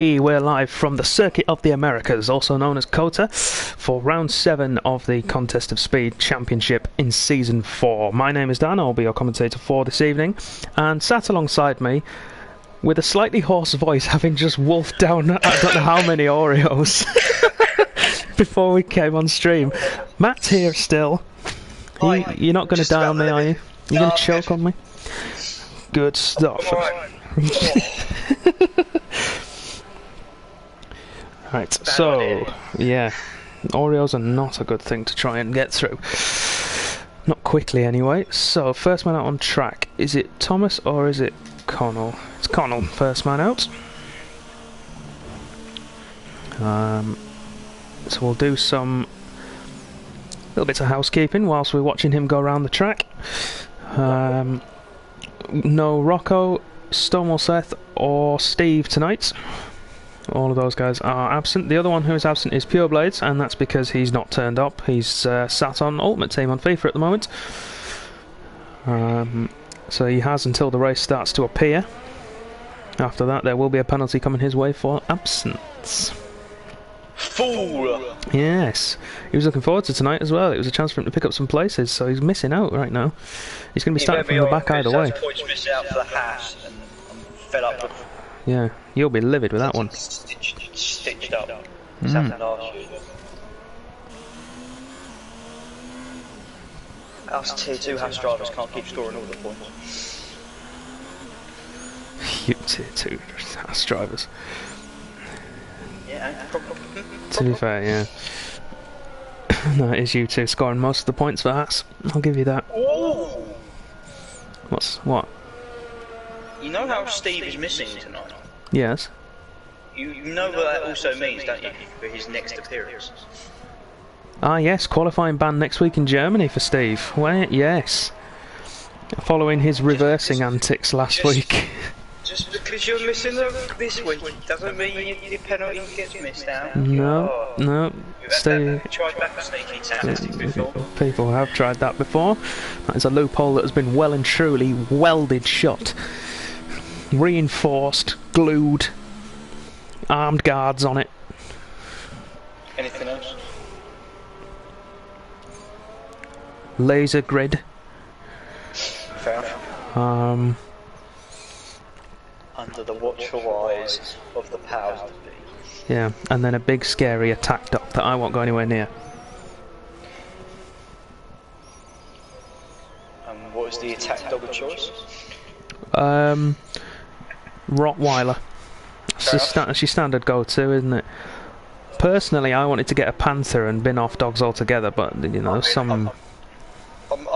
We're live from the Circuit of the Americas, also known as COTA, for round 7 of the Contest of Speed Championship in Season 4. My name is Dan, I'll be your commentator for this evening, and sat alongside me, with a slightly hoarse voice, having just wolfed down I don't know how many Oreos before we came on stream. Matt's here still. You're not going to die on me, are you? You're going to choke on me? Good stuff. Right, so, yeah, Oreos are not a good thing to try and get through. Not quickly, anyway. So, first man out on track. Is it Thomas or is it Connell? It's Connell, first man out. So we'll do some little bits of housekeeping whilst we're watching him go around the track. No Rocco, Stonewall Seth or Steve tonight. All of those guys are absent. The other one who is absent is Pure Blades, and that's because he's not turned up. He's sat on Ultimate Team on FIFA at the moment. So he has until the race starts to appear. After that, there will be a penalty coming his way for absence. Fool! Yes. He was looking forward to tonight as well. It was a chance for him to pick up some places, so he's missing out right now. He's going to be starting from the back either way. Points missed out for the hash, and I'm fed up with. Yeah, you'll be livid with that one. Stitched up. It's happened last year. Us tier 2 hash drivers can't keep scoring all the points. You tier 2 hash drivers. Yeah, probably. To be fair, yeah. No, it is you two scoring most of the points for Haas. I'll give you that. Ooh. What? You know how Steve is missing tonight? Yes. You know what that also means, don't you, for his next appearance? Ah, yes, qualifying ban next week in Germany for Steve. Well, yes. Following his reversing antics last week. Just because you're missing them this week doesn't mean your penalty gets missed out. No. Steve. Tried that sneaky tactic before. People have tried that before. That is a loophole that has been well and truly welded shut. Reinforced, glued, armed guards on it. Anything else? Laser grid. Fair. Under the watchful eyes of the powers that be. Yeah, and then a big scary attack dot that I won't go anywhere near. And what is the attack dog of choice? Rottweiler. That's your standard go-to, isn't it? Personally, I wanted to get a panther and bin off dogs altogether, but you know, I'm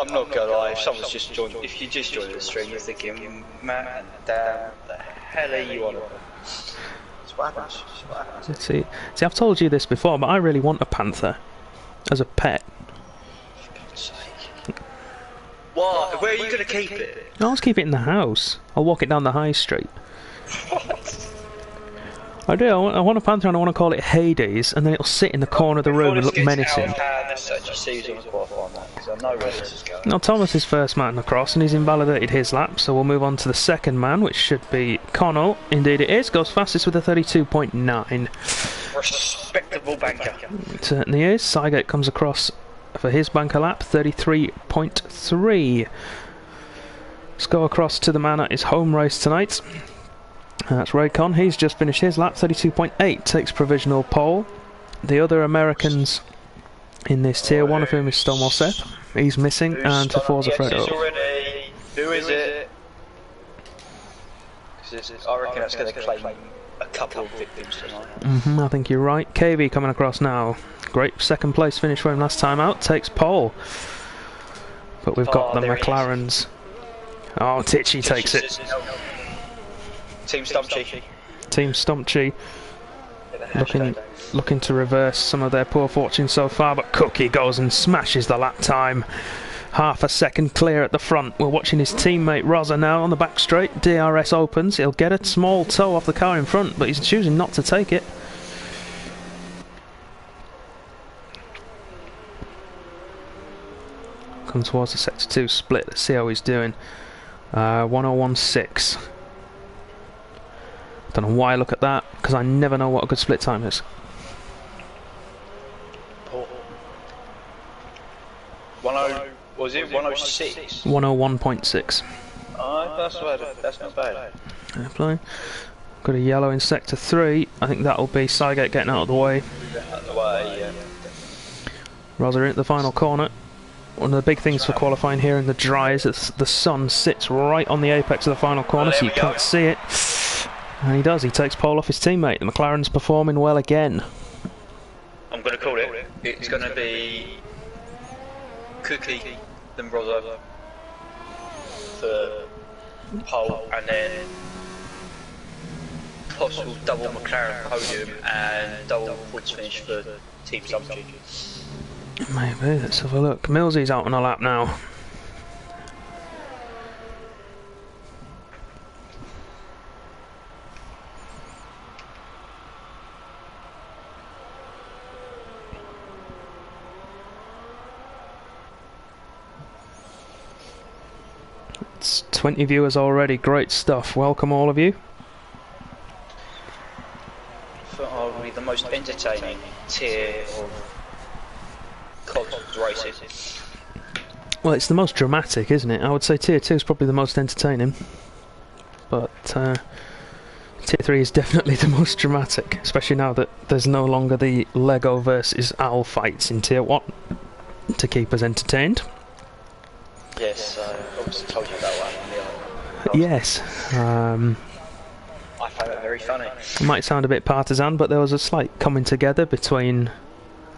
not gonna lie. If someone's just joined, if you just joined the stream, you're thinking, Matt, damn, the hell are you on about? It's what happens. See, I've told you this before, but I really want a panther as a pet. For God's sake. Why? Where are you gonna keep it? I'll just keep it in the house. I'll walk it down the high street. I do. I want a panther, and I want to call it Hades, and then it'll sit in the corner of the room and look menacing. Now Thomas is first man across, and he's invalidated his lap, so we'll move on to the second man, which should be Connell. Indeed it is. Goes fastest with a 32.9. Respectable banker. It certainly is. Sygate comes across for his banker lap, 33.3. Let's go across to the man at his home race tonight. That's Raycon. He's just finished his lap, 32.8, takes provisional pole. The other Americans in this tier, one of whom is Stonewall Seth. He's missing, and to Forza Fredo. Who is it? I reckon that's going to claim a couple of victims tonight. I think you're right. KV coming across now. Great second place finish for him last time out. Takes pole. But we've got the McLarens. Oh, Titchy takes it. Team Stumpchy. Team Stumpchy looking to reverse some of their poor fortune so far, but Cookie goes and smashes the lap time. Half a second clear at the front. We're watching his teammate Rosa now on the back straight. DRS opens. He'll get a small toe off the car in front, but he's choosing not to take it. Come towards the sector 2 split. Let's see how he's doing. 1016. Don't know why I look at that, because I never know what a good split time is. Oh. 10, was it 106? 101.6. Oh, that's not bad. Fair play. Got a yellow in sector 3. I think that'll be Cygate getting out of the way. Out of the way, yeah. Rosa in the final corner. One of the big things for qualifying here in the dry is that the sun sits right on the apex of the final corner, so you can't see it. And he does, he takes pole off his teammate. The McLaren's performing well again. I'm going to call it. It's going to be Cookie, then Rosa for pole, and then possible double McLaren podium and double points finish for Team Substitute. Maybe, let's have a look. Millsy's out on a lap now. It's 20 viewers already, great stuff. Welcome all of you. Probably the most entertaining tier of COD racing. Well, it's the most dramatic, isn't it? I would say Tier 2 is probably the most entertaining. But Tier 3 is definitely the most dramatic, especially now that there's no longer the Lego versus Owl fights in Tier 1 to keep us entertained. Yes, I obviously told you about one. Yes. I find that very funny. It might sound a bit partisan, but there was a slight coming together between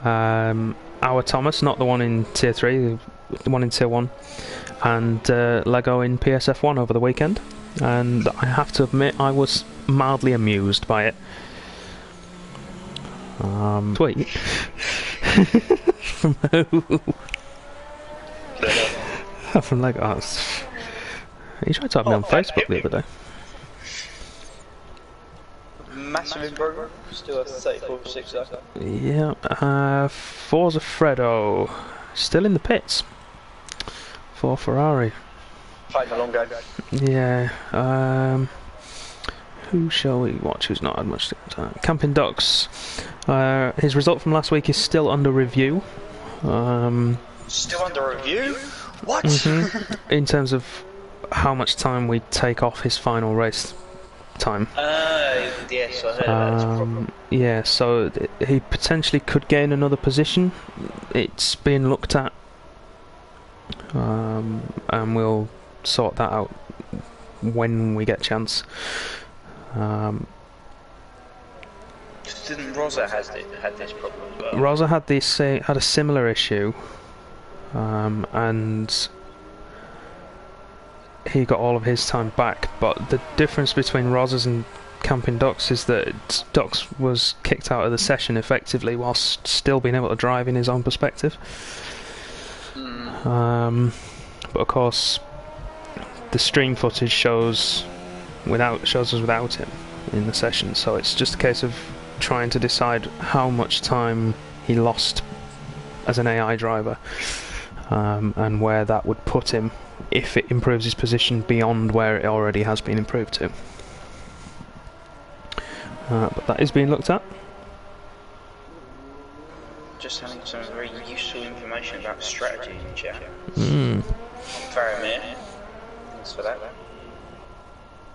our Thomas, not the one in Tier 3, the one in Tier 1, and Lego in PSF1 over the weekend. And I have to admit, I was mildly amused by it. Tweet. From who? From Lego. Oh, he tried to have me on Facebook the other day. Massive improvement, still at 34.6 though. Yeah, Forza Fredo, still in the pits for Ferrari. Playing a long game. Yeah, who shall we watch who's not had much time? Camping Ducks, his result from last week is still under review. Still under review? What? In terms of how much time we take off his final race time. Yes, I heard that's a problem. Yeah, so he potentially could gain another position. It's being looked at, and we'll sort that out when we get a chance. Didn't Rosa had this problem as well? Rosa had a similar issue, and he got all of his time back. But the difference between Rosa's and Camping Ducks is that Ducks was kicked out of the session effectively whilst still being able to drive in his own perspective. But of course, the stream footage shows us without him in the session, so it's just a case of trying to decide how much time he lost as an AI driver, and where that would put him if it improves his position beyond where it already has been improved to. But that is being looked at. Just having some very useful information about strategy in chat. Faramir, thanks for that.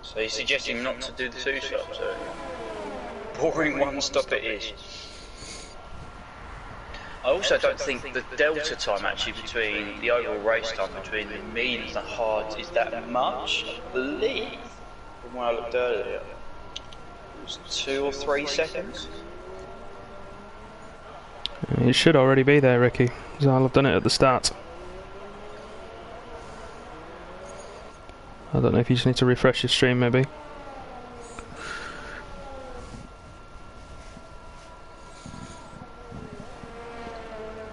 So you're suggesting not to do the two stops, so boring one stop it is. I also don't think the delta time actually between the overall race time between the medium and the hard is that much. I believe, from when I looked earlier, it was 2 or 3 seconds. It should already be there, Ricky, because I'll have done it at the start. I don't know if you just need to refresh your stream, maybe.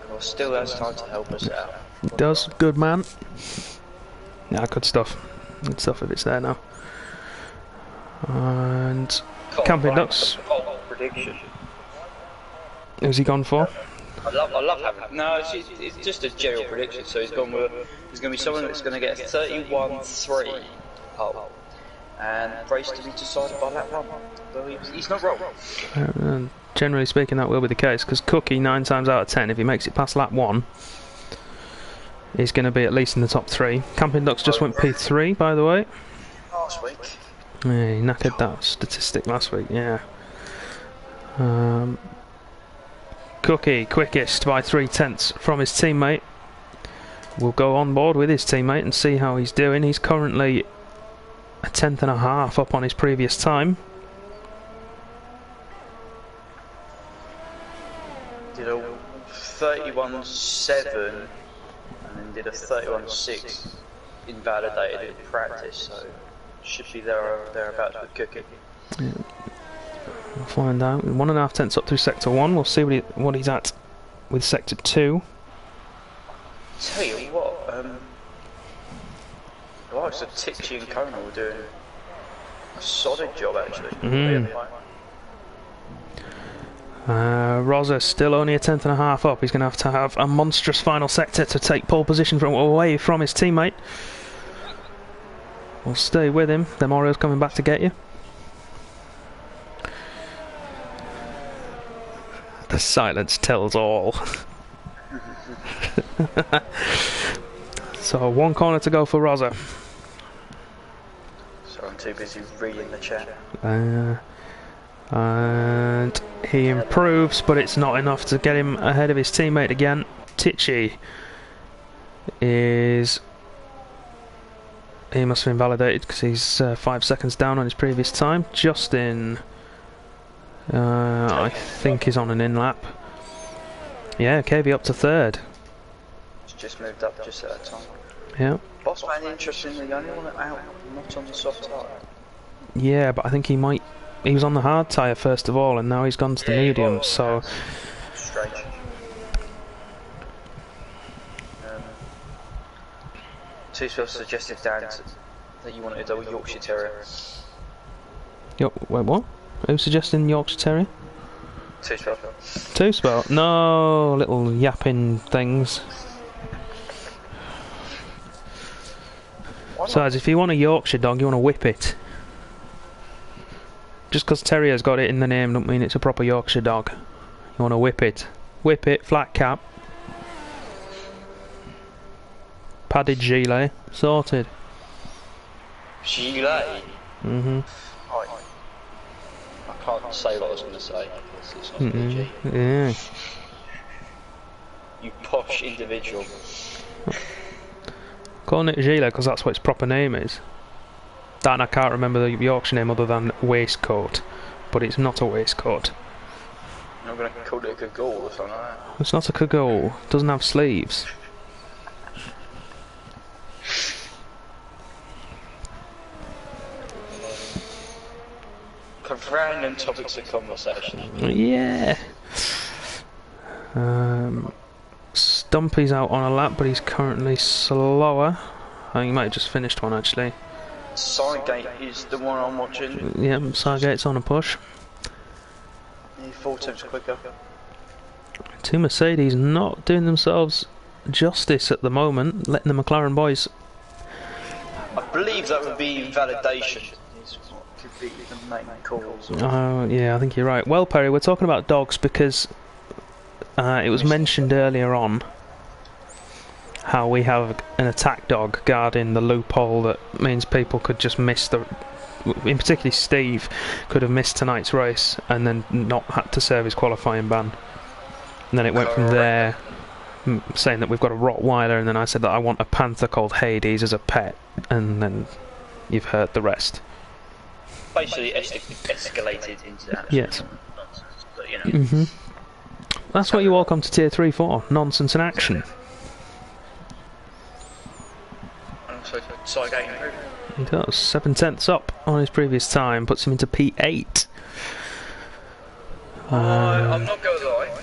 Well, still has time to help us out. It does, good man. Yeah, good stuff. Good stuff if it's there now. And Camping Ducks. Prediction. Who's he gone for? I love having. No, it's just a general prediction. So he's gone with. There's going to be someone that's going to get a 31-3 pole, and race to be decided by lap 1. Well, he's not wrong. Generally speaking, that will be the case, because Cookie, 9 times out of 10, if he makes it past lap 1, he's going to be at least in the top 3. Camping Ducks just went P3, by the way. Last week. Yeah, he knackered that statistic last week, yeah. Cookie, quickest by 3/10 from his teammate. We'll go on board with his teammate and see how he's doing. He's currently a 10.5 up on his previous time. Did a 31.7 and then did a 31.6 invalidated in practice, so should be thereabouts with Cookie. Yeah. We'll find out. 1.5 tenths up through sector 1. We'll see what he's at with sector 2. Tell you what, the likes of Tichy and Kona were doing a solid job actually. Rosa still only a 10.5 up. He's going to have a monstrous final sector to take pole position away from his teammate. We'll stay with him. The Morio's coming back to get you. The silence tells all. So 1 corner to go for Rosa. So I'm too busy reading the chat. And he improves, but it's not enough to get him ahead of his teammate again. Tichy is... He must have invalidated because he's 5 seconds down on his previous time. Justin, I think he's on an in-lap. Yeah, KV up to 3rd. He's just moved up just at that time. Yeah. Bossman, interestingly, the only one out, not on the soft tyre. Yeah, but I think he might... He was on the hard tyre first of all, and now he's gone to the medium, so... Strange. Two suggested, Dan, that you wanted a double Yorkshire Terrier. Wait, what? Who's suggesting Yorkshire Terrier? Two-spell. Two-spell? No, little yapping things. Besides, if you want a Yorkshire dog, you want to whip it. Just because Terrier's got it in the name don't mean it's a proper Yorkshire dog. You want to whip it. Whip it, flat cap. Padded gilet, sorted. Gilet? Mm-hmm. I can't say what I was going to say. It's not PG. Yeah. You posh individual. Calling it a gilet because that's what its proper name is. Dan, I can't remember the Yorkshire name other than waistcoat, but it's not a waistcoat. I'm not going to call it a cagoule or something like that. It's not a cagoule. It doesn't have sleeves. Random topics of conversation. Yeah. Stumpy's out on a lap, but he's currently slower. I think he might have just finished one actually. Sidegate is the one I'm watching. Yeah, Sidegate's on a push. Yeah, 4 times quicker. 2 Mercedes not doing themselves justice at the moment, letting the McLaren boys. I believe that would be invalidation. Could be the main cause. Yeah, I think you're right. Well, Perry, we're talking about dogs because it was mentioned earlier on how we have an attack dog guarding the loophole that means people could just miss the... In particular, Steve could have missed tonight's race and then not had to serve his qualifying ban. And then it went from there, saying that we've got a Rottweiler, and then I said that I want a panther called Hades as a pet, and then you've heard the rest. Basically escalated into that. Yes. Nonsense, but, you know. That's what you all come to Tier 3 for, nonsense in action. And also Sidegate improved. He does. 7 tenths up on his previous time, puts him into P8. I'm not going to lie,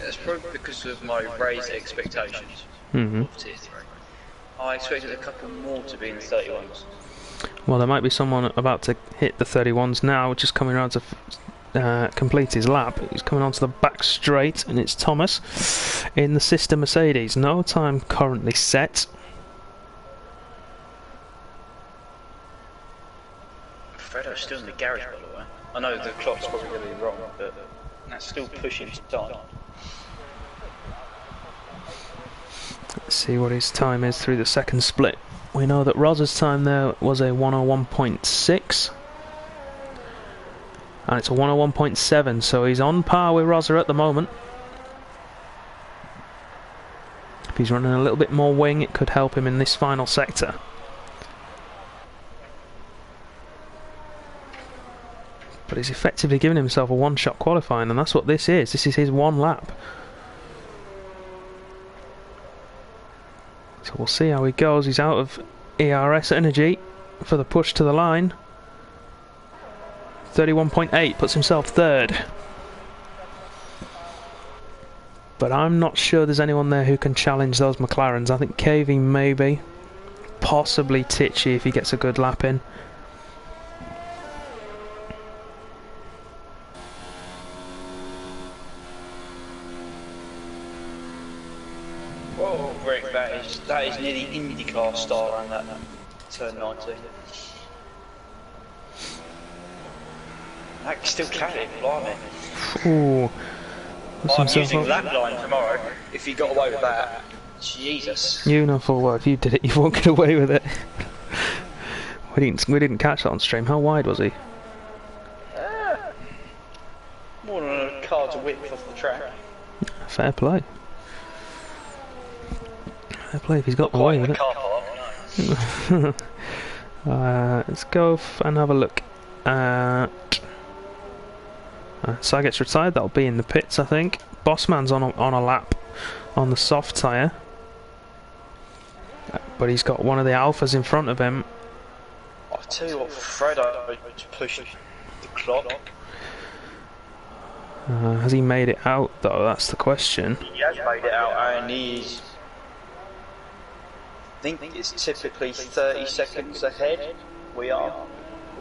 it's probably because of my raised expectations of Tier 3. I expected a couple more to be in the 31s. Well, there might be someone about to hit the 31s now, just coming around to complete his lap. He's coming onto the back straight, and it's Thomas in the sister Mercedes. No time currently set. garage, by the way. I know the clock's probably going to be wrong, but that's still pushing time. Let's see what his time is through the second split. We know that Roz's time there was a 101.6. And it's a 101.7, so he's on par with Roza at the moment. If he's running a little bit more wing, it could help him in this final sector. But he's effectively giving himself a one-shot qualifying, and that's what this is. This is his one lap. So we'll see how he goes. He's out of ERS energy for the push to the line. 31.8 puts himself third. But I'm not sure there's anyone there who can challenge those McLarens. I think KV maybe. Possibly Tichy if he gets a good lap in. Whoa, Rick, that is nearly IndyCar style around that turn 19. I can still count it, blimey. Ooh. I'm using lap line tomorrow, if you got away with that. Jesus. You know full well if you did it, you won't get away with it. we didn't catch that on stream. How wide was he? More than a car's width off the track. Fair play. Fair play if he's got away with it. Park, no. Let's go and have a look at... Sai gets retired, that'll be in the pits I think. Bossman's on a lap on the soft tyre. But he's got one of the Alphas in front of him. I'll tell you what, Fredo pushed the clock. Has he made it out though? That's the question. He has made it out and he's... I think it's typically 30 seconds ahead. We are.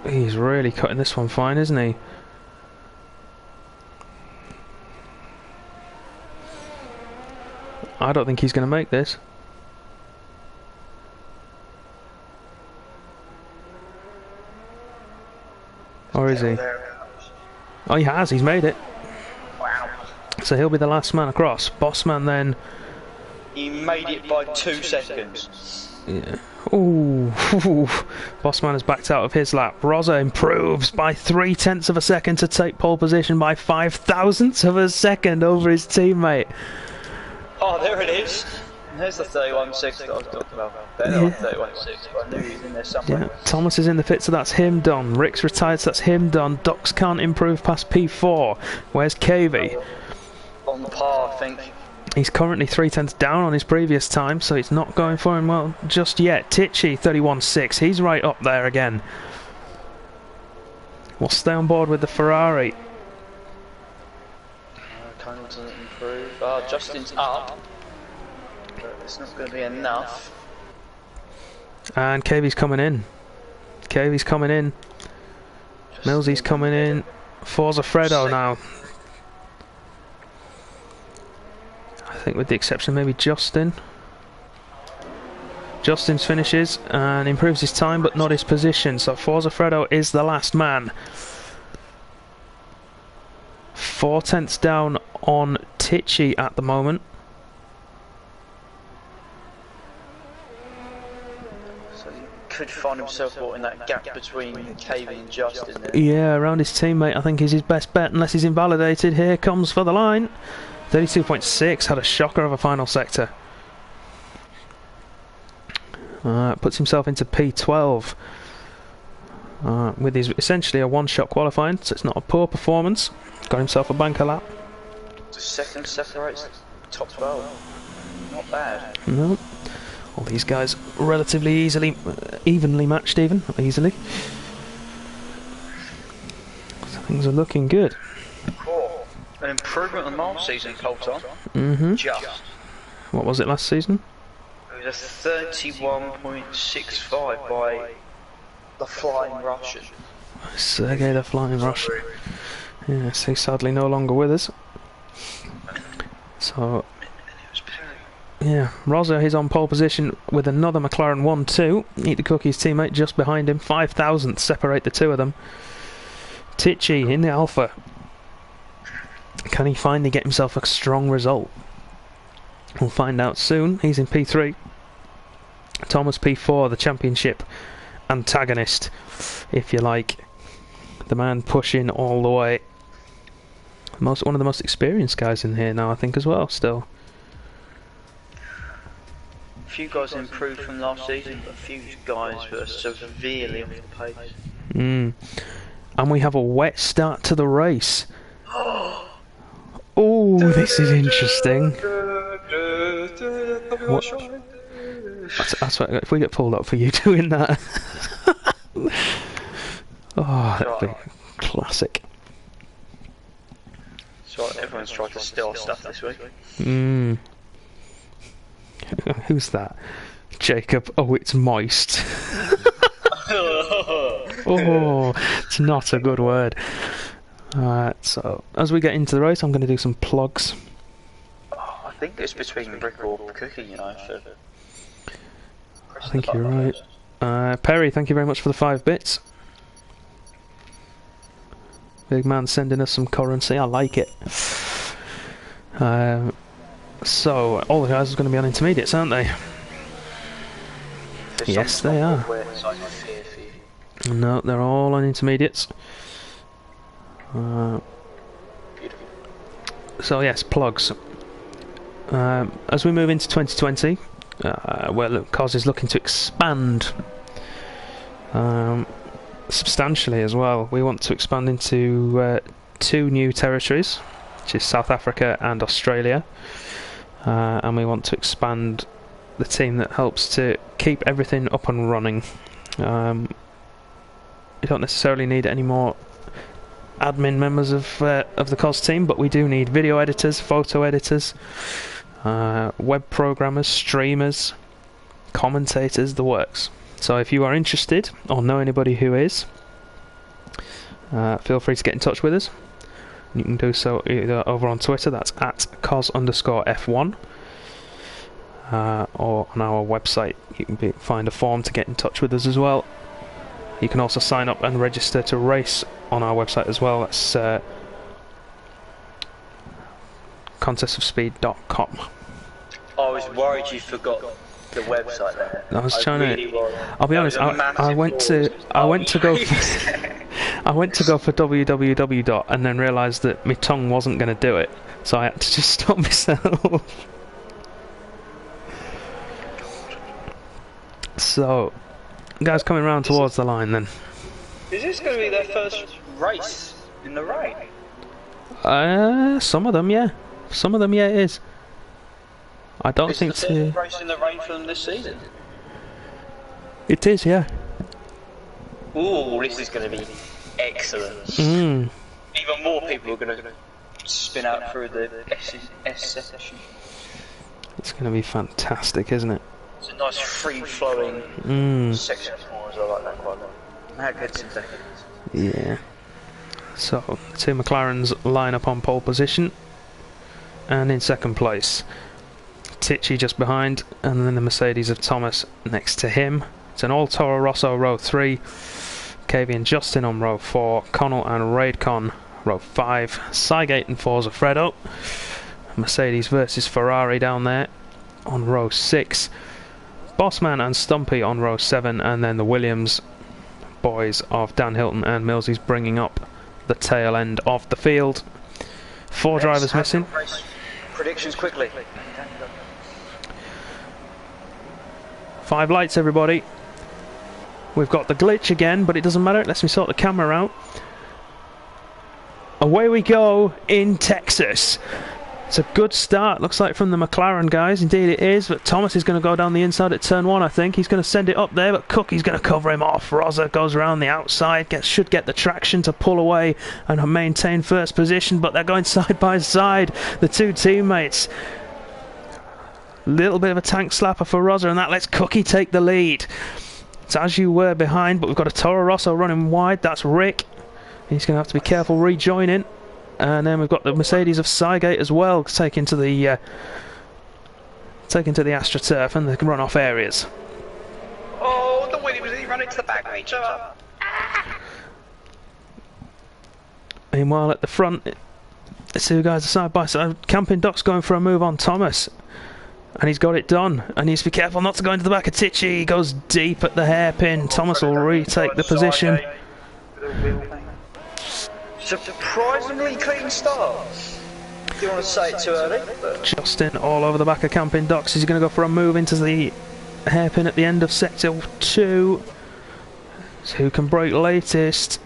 He's really cutting this one fine, isn't he? I don't think he's going to make this. Or is he? Oh, he has. He's made it. Wow. So he'll be the last man across. Bossman then... He made it by 2 seconds. Yeah. Ooh. Bossman has backed out of his lap. Roza improves by 0.3 of a second to take pole position by 0.005 of a second over his teammate. Oh, there it is. There's the 31.6 that I was talking about. Better than 31.6, but I knew he was in there somewhere. Yeah. Thomas is in the pit, so that's him done. Rick's retired, so that's him done. Docs can't improve past P4. Where's KV? On par, I think. He's currently 0.3 down on his previous time, so it's not going for him well just yet. Tichy, 31.6. He's right up there again. We'll stay on board with the Ferrari. Conal doesn't improve. Justin's up. But it's not going to be enough. And KV's coming in. KV's coming in. Millsy's coming in. Forza Fredo now. I think with the exception maybe Justin. Justin's finishes and improves his time but not his position. So Forza Fredo is the last man. 0.4 down on Tichy at the moment. So he could find himself caught in that gap between KV and Justin there. Yeah, around his teammate I think is his best bet unless he's invalidated. Here comes for the line. 32.6, had a shocker of a final sector. Puts himself into P12 with his essentially a one-shot qualifying, so it's not a poor performance. Got himself a banker lap. The second separates top 12. Not bad. No, all these guys relatively evenly matched, not easily. So things are looking good. Cool. An improvement on last season, Colton. Just. What was it last season? It was a 31.65 by the Flying Russian. Sergey the Flying Russian. Yes, he's sadly no longer with us. So, yeah, Roza, he's on pole position with another McLaren 1-2. Eat the Cookie's teammate just behind him. 0.005 separate the two of them. Tichy in the Alpha. Can he finally get himself a strong result? We'll find out soon. He's in P3. Thomas P4, the championship antagonist, if you like. The man pushing all the way. One of the most experienced guys in here now, I think, as well, still. A few guys improved from last season, but a few guys were severely off the pace. And we have a wet start to the race. Oh, this is interesting. That's what, if we get pulled up for you doing that. Oh, that'd be classic. So everyone's tried to steal our stuff this week. Who's that? Jacob. Oh, it's moist. Oh, it's not a good word. Alright, so as we get into the race, I'm going to do some plugs. I think it's between brick or cookie, you know. So I think you're right. Perry, thank you very much for the 5 bits. Big man sending us some currency, I like it. So, all the guys are going to be on intermediates, aren't they? Yes, they are. No, they're all on intermediates. So yes, plugs. As we move into 2020, well, COS is looking to expand substantially as well. We want to expand into 2 new territories, which is South Africa and Australia, and we want to expand the team that helps to keep everything up and running. We don't necessarily need any more admin members of the COS team, but we do need video editors, photo editors, web programmers, streamers, commentators, the works. So if you are interested or know anybody who is, feel free to get in touch with us. You can do so either over on Twitter, that's at @cos_F1, or on our website. You can find a form to get in touch with us as well. You can also sign up and register to race on our website as well. That's contestofspeed.com. I was worried you forgot the website there. I was trying to. I'll be honest. I went to go for www. and then realised that my tongue wasn't going to do it, so I had to just stop myself. So, guys coming round towards the line then. Is this going to be their first race in the rain? Some of them, yeah. Some of them, yeah, it is. I don't think it's the first race in the rain for them this season. It is, yeah. Ooh, this is going to be excellent. Even more people are going to spin out through the S section. It's going to be fantastic, isn't it? It's a nice free-flowing section 4 as I like that quite a lot. Mad good in seconds. Yeah. So, 2 McLarens line up on pole position. And in second place, Tichy just behind, and then the Mercedes of Thomas next to him. It's an all Toro Rosso row 3, KV and Justin on row 4, Connell and Raidcon row 5, Cygate and Forza Fredo, Mercedes versus Ferrari down there on row 6, Bossman and Stumpy on row 7, and then the Williams boys of Dan Hilton and Millsies bringing up the tail end of the field. 4 drivers missing. Predictions quickly. 5 lights, everybody. We've got the glitch again, but it doesn't matter. It lets me sort the camera out. Away we go in Texas. It's a good start, looks like, from the McLaren guys. Indeed it is, but Thomas is going to go down the inside at turn 1, I think. He's going to send it up there, but Cookie's going to cover him off. Rosa goes around the outside, should get the traction to pull away and maintain first position, but they're going side by side, the 2 teammates. Little bit of a tank slapper for Rosa, and that lets Cookie take the lead. It's as you were behind, but we've got a Toro Rosso running wide. That's Rick. He's going to have to be careful rejoining. And then we've got the Mercedes of Cygate as well, taken to the AstroTurf and the runoff areas. Oh, the Williams, he ran into the back of each other. Meanwhile, at the front, the two guys are side by side. Camping Doc's going for a move on Thomas. And he's got it done. And he needs to be careful not to go into the back of Tichy. He goes deep at the hairpin. Thomas will retake the position. Surprisingly clean start. Do you want to say it too early? But Justin all over the back of Camping Doc's. He's going to go for a move into the hairpin at the end of sector 2. So who can break latest?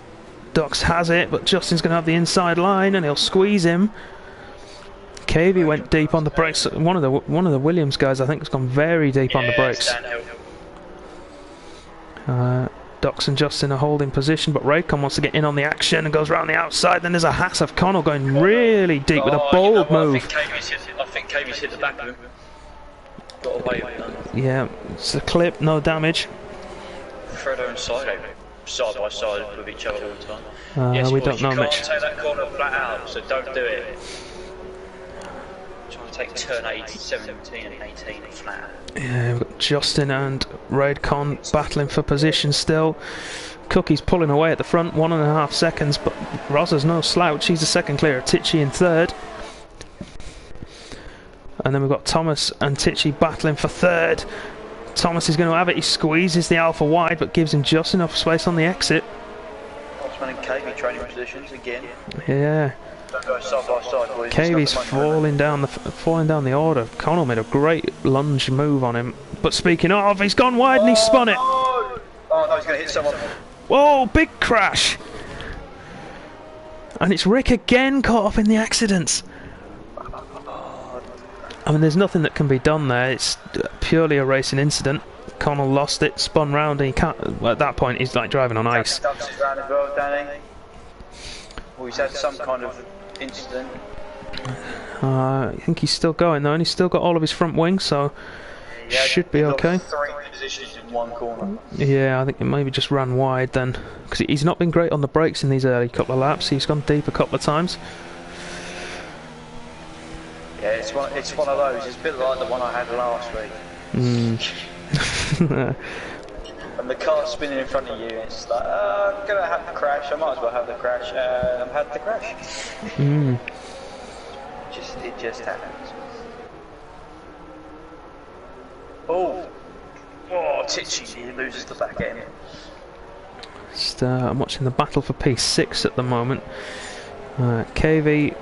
Doc's has it, but Justin's going to have the inside line and he'll squeeze him. Cavey went deep on the brakes. One of the Williams guys, I think, has gone very deep on the brakes. Dox and Justin are holding position, but Raycon wants to get in on the action and goes round the outside. Then there's a Haas of Connell going really deep with a bold move. I think Cavey's hit the back of him. Got away with that. Yeah, it's a clip, no damage. Fredo and Side by side with each other all the time. Yes, we boys, don't know you much. can't take that corner flat out, so don't do it. Trying to take turn 17 and 18 flat out. Yeah, we've got Justin and Raidcon battling for position still. Cookie's pulling away at the front, 1.5 seconds, but Rosa's no slouch. He's the second clear of Tichy in third. And then we've got Thomas and Tichy battling for third. Thomas is going to have it. He squeezes the Alpha wide, but gives him just enough space on the exit. Osman and Cavey training positions again. Yeah. Don't go side by side, boys. Cavey's falling down the order. Connell made a great lunge move on him. But speaking of, he's gone wide and he's spun it. Oh no, he's going to hit someone. Whoa, big crash. And it's Rick again caught up in the accidents. I mean, there's nothing that can be done there. It's purely a racing incident. Connell lost it, spun round, and he can't. Well, at that point, he's like driving on ice. Ducks is round as well, Danny. Well, he's had some kind of incident. I think he's still going though, and he's still got all of his front wing, so should be okay. 3 positions in one corner. Yeah, I think it maybe just ran wide then, because he's not been great on the brakes in these early couple of laps. He's gone deep a couple of times. Yeah, it's one of those. It's a bit like the one I had last week. And the car's spinning in front of you, and it's like, I'm gonna have the crash. I might as well have the crash. I've had the crash. It just happens. Oh, Tichy loses the back end. I'm watching the battle for P6 at the moment. KV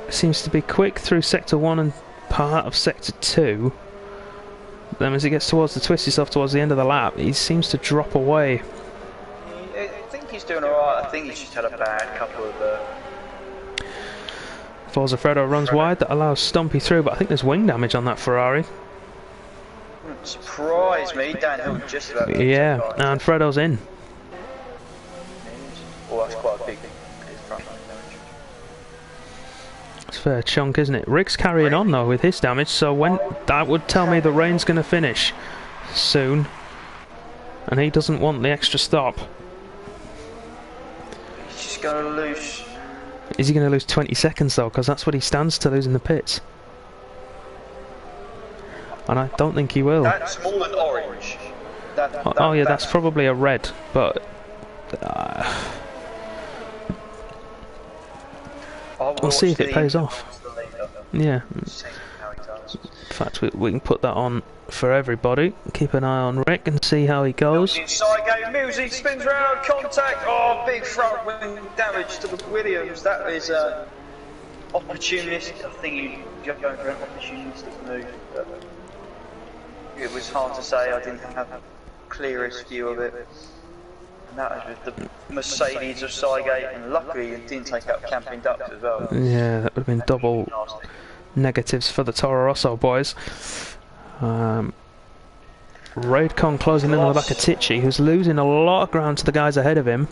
seems to be quick through sector 1 and part of sector 2. Then as he gets towards the twisty stuff towards the end of the lap, he seems to drop away. I think he's doing alright. I think he's just had a bad couple of Forza Fredo runs wide, that allows Stumpy through, but I think there's wing damage on that Ferrari. Surprise me, Dan Hill just about. Yeah, and Fredo's in. Well, that's quite a big front damage. It's a fair chunk, isn't it? Rick's carrying on though with his damage, so when that would tell me the rain's going to finish soon, and he doesn't want the extra stop. He's just going to lose. Is he going to lose 20 seconds though? Because that's what he stands to lose in the pits. And I don't think he will. That's more than orange. Oh yeah, that's probably a red, but we'll see if it pays off. Yeah. In fact, we can put that on for everybody. Keep an eye on Rick and see how he goes. Inside game music, spins round, contact. Oh, big front wing damage to the Williams. That is opportunistic. I think you're going for an opportunistic move. But it was hard to say. I didn't have the clearest view of it. And that was with the Mercedes of Cygate, and luckily it didn't take out Camping Ducks as well. Yeah, that would have been double negatives for the Toro Rosso boys. Raidcon closing in on the back of Tichy, who's losing a lot of ground to the guys ahead of him.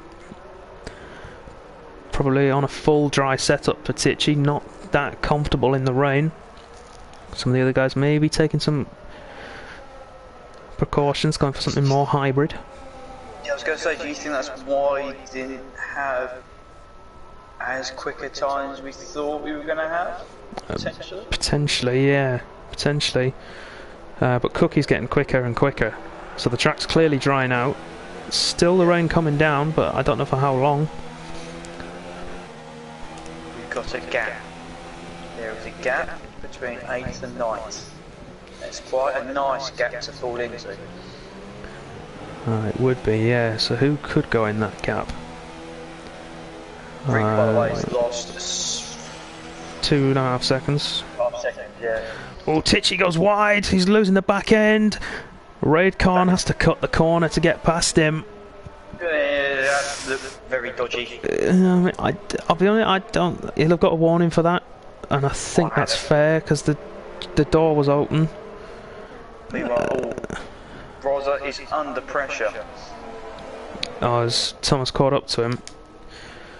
Probably on a full dry setup for Tichy, not that comfortable in the rain. Some of the other guys maybe taking some precautions, going for something more hybrid. Yeah, I was going to say, do you think that's why he didn't have as quick a time as we thought we were going to have? Potentially? Potentially, yeah. Potentially. But Cookie's getting quicker and quicker. So the track's clearly drying out. Still the rain coming down, but I don't know for how long. got a gap. There is a gap between 8th and 9th. It's quite a nice gap to fall into. It would be, yeah. So who could go in that gap? Rick, by the way, has lost 2.5 seconds. 5 seconds, yeah. Oh, Tichy goes wide. He's losing the back end. Raidcorn has to cut the corner to get past him. Yeah, that looks very dodgy. I'll be honest, I don't. He'll have got a warning for that, and I think that's fair because the door was open. Meanwhile, Rosa is under pressure. Oh, has Thomas caught up to him?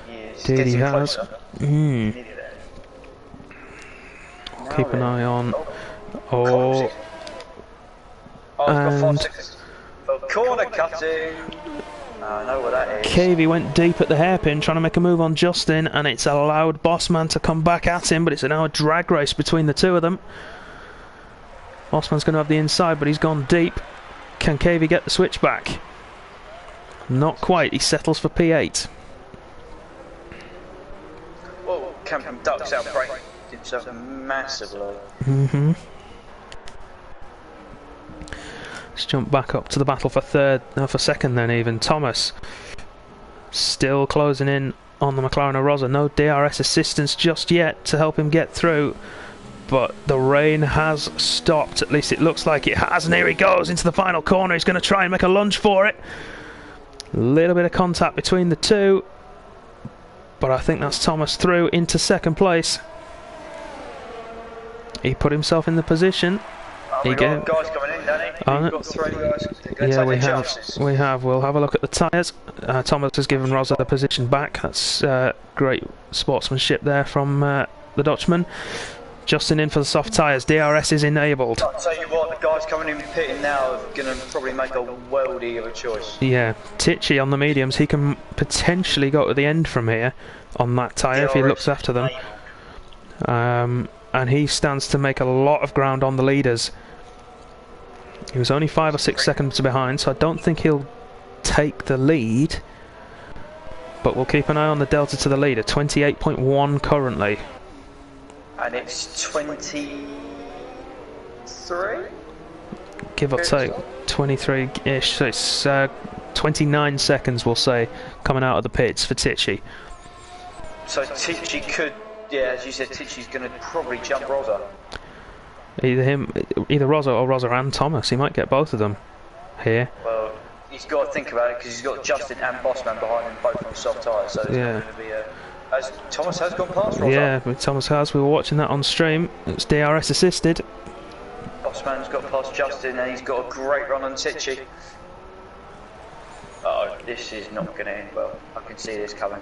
Yes, Indeed he has. Keep an eye on. Oh, and corner cutting. I know what that is. Cavey went deep at the hairpin trying to make a move on Justin, and it's allowed Bossman to come back at him, but it's now a drag race between the two of them. Bossman's going to have the inside, but he's gone deep. Can Cavey get the switch back? Not quite. He settles for P8. Whoa, Camden ducks out, break himself massively. Let's jump back up to the battle for for second then even. Thomas still closing in on the McLaren of Rosa. No DRS assistance just yet to help him get through, but the rain has stopped. At least it looks like it has, and here he goes into the final corner. He's going to try and make a lunge for it. A little bit of contact between the two, but I think that's Thomas through into second place. He put himself in the position. We've got guys coming in, Danny. We've got 3 guys. Yeah, we have. We'll have a look at the tyres. Thomas has given Rosa the position back. That's great sportsmanship there from the Dutchman. Justin in for the soft tyres. DRS is enabled. I'll tell you what, the guys coming in pitting now are going to probably make a worldie of a choice. Yeah, Tichy on the mediums. He can potentially go to the end from here on that tyre if he looks after them. And he stands to make a lot of ground on the leaders. He was only 5 or 6 seconds behind, so I don't think he'll take the lead. But we'll keep an eye on the delta to the leader. 28.1 currently. And it's 23? Give or take 23-ish. So it's 29 seconds, we'll say, coming out of the pits for Tichy. So Tichy could, yeah, as you said, Tichy's going to probably jump Rosa. Either Rosa or Rosa and Thomas. He might get both of them here. Well, he's got to think about it because he's got Justin and Bossman behind him, both on soft tyres. So there's going to be as Thomas has gone past Rosa. Yeah, Thomas has. We were watching that on stream. It's DRS assisted. Bossman's got past Justin and he's got a great run on Tichy. Oh, this is not going to end well. I can see this coming.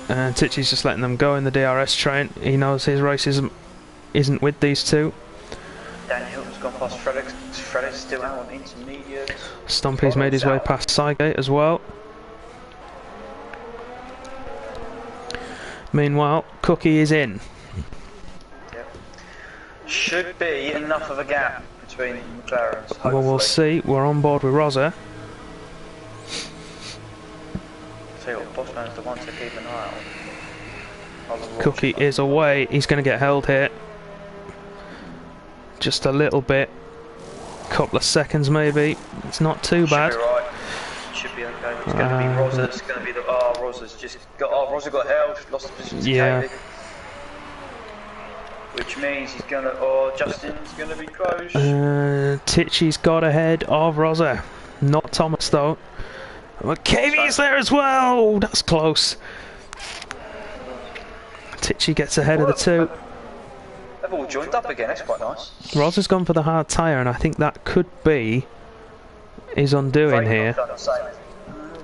And Tichy's just letting them go in the DRS train. He knows his race isn't with these two. Dan Hilton's gone past Fredericks. Fredericks still out on intermediate. Stumpy's made his way past Sygate as well. Meanwhile, Cookie is in. Yep. Should be enough of a gap between McLarens. Hopefully. Well, we'll see. We're on board with Rosa. Bossman's the one to keep an eye on. Cookie is away. He's going to get held here. Just a little bit. Couple of seconds maybe. It's not too bad. Should be right. Should be okay. It's going to be Rosa. It's going to be the. Oh, Rosa's just got. Oh, Rosa got held. Lost the position to Cavey. Which means he's going to. Oh, Justin's going to be close. Tichy's got ahead of Rosa. Not Thomas though. Well, Cavey's there as well. That's close. Tichy gets ahead of the two. They've all joined up again. That's quite nice. Rosa's gone for the hard tyre, and I think that could be his undoing here.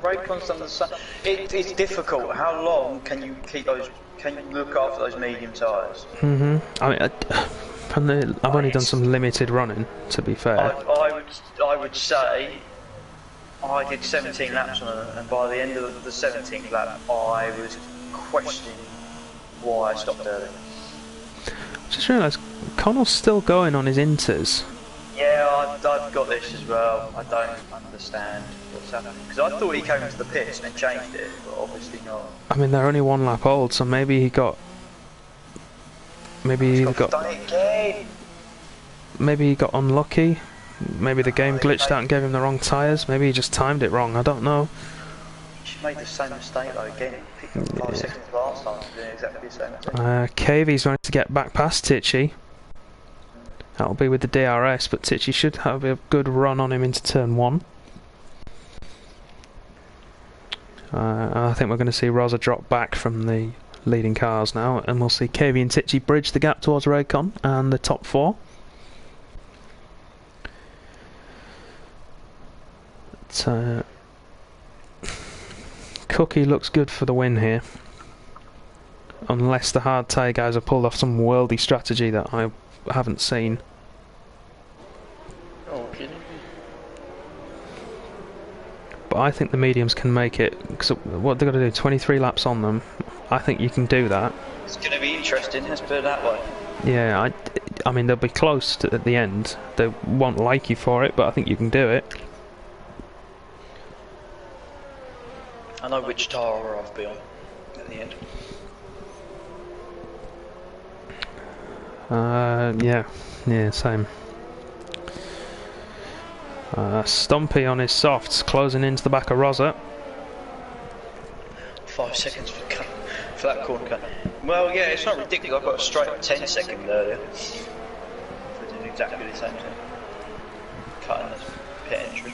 Raycon's done the same. It's difficult. How long can you keep those? Can you look after those medium tyres? I mean, I've only done some limited running, to be fair. I would say. I did 17 laps on it, and by the end of the 17th lap, I was questioning why I stopped early. Just realised Connell's still going on his inters. Yeah, I've got this as well. I don't understand what's happening. Because I thought he came into the pits and then changed it, but obviously not. I mean, they're only 1 lap old, so maybe he got... Maybe he got... Done it again! Maybe he got unlucky. Maybe the game glitched out and gave him the wrong tyres. Maybe he just timed it wrong. I don't know. He made the same mistake though again. He picked up 5 seconds last time, doing exactly the same thing. Kvy's managed to get back past Tichy. That'll be with the DRS, but Tichy should have a good run on him into turn 1. I think we're going to see Rosa drop back from the leading cars now, and we'll see Kvy and Tichy bridge the gap towards Raycon and the top 4. Cookie looks good for the win here, unless the hard tyre guys have pulled off some worldy strategy that I haven't seen. Oh, kidding. But I think the mediums can make it, because what they've got to do, 23 laps on them. I think you can do that. It's going to be interesting, let's put it that way. Yeah, I mean, they'll be close at the end. They won't like you for it, but I think you can do it. I know which tower I'll be on at the end. Yeah, same. Stumpy on his softs, closing into the back of Rosa. 5 seconds for that corner cut. Well, yeah, it's not ridiculous. I've got a straight up 10 second earlier. For doing exactly the same thing. Cutting this pit entry.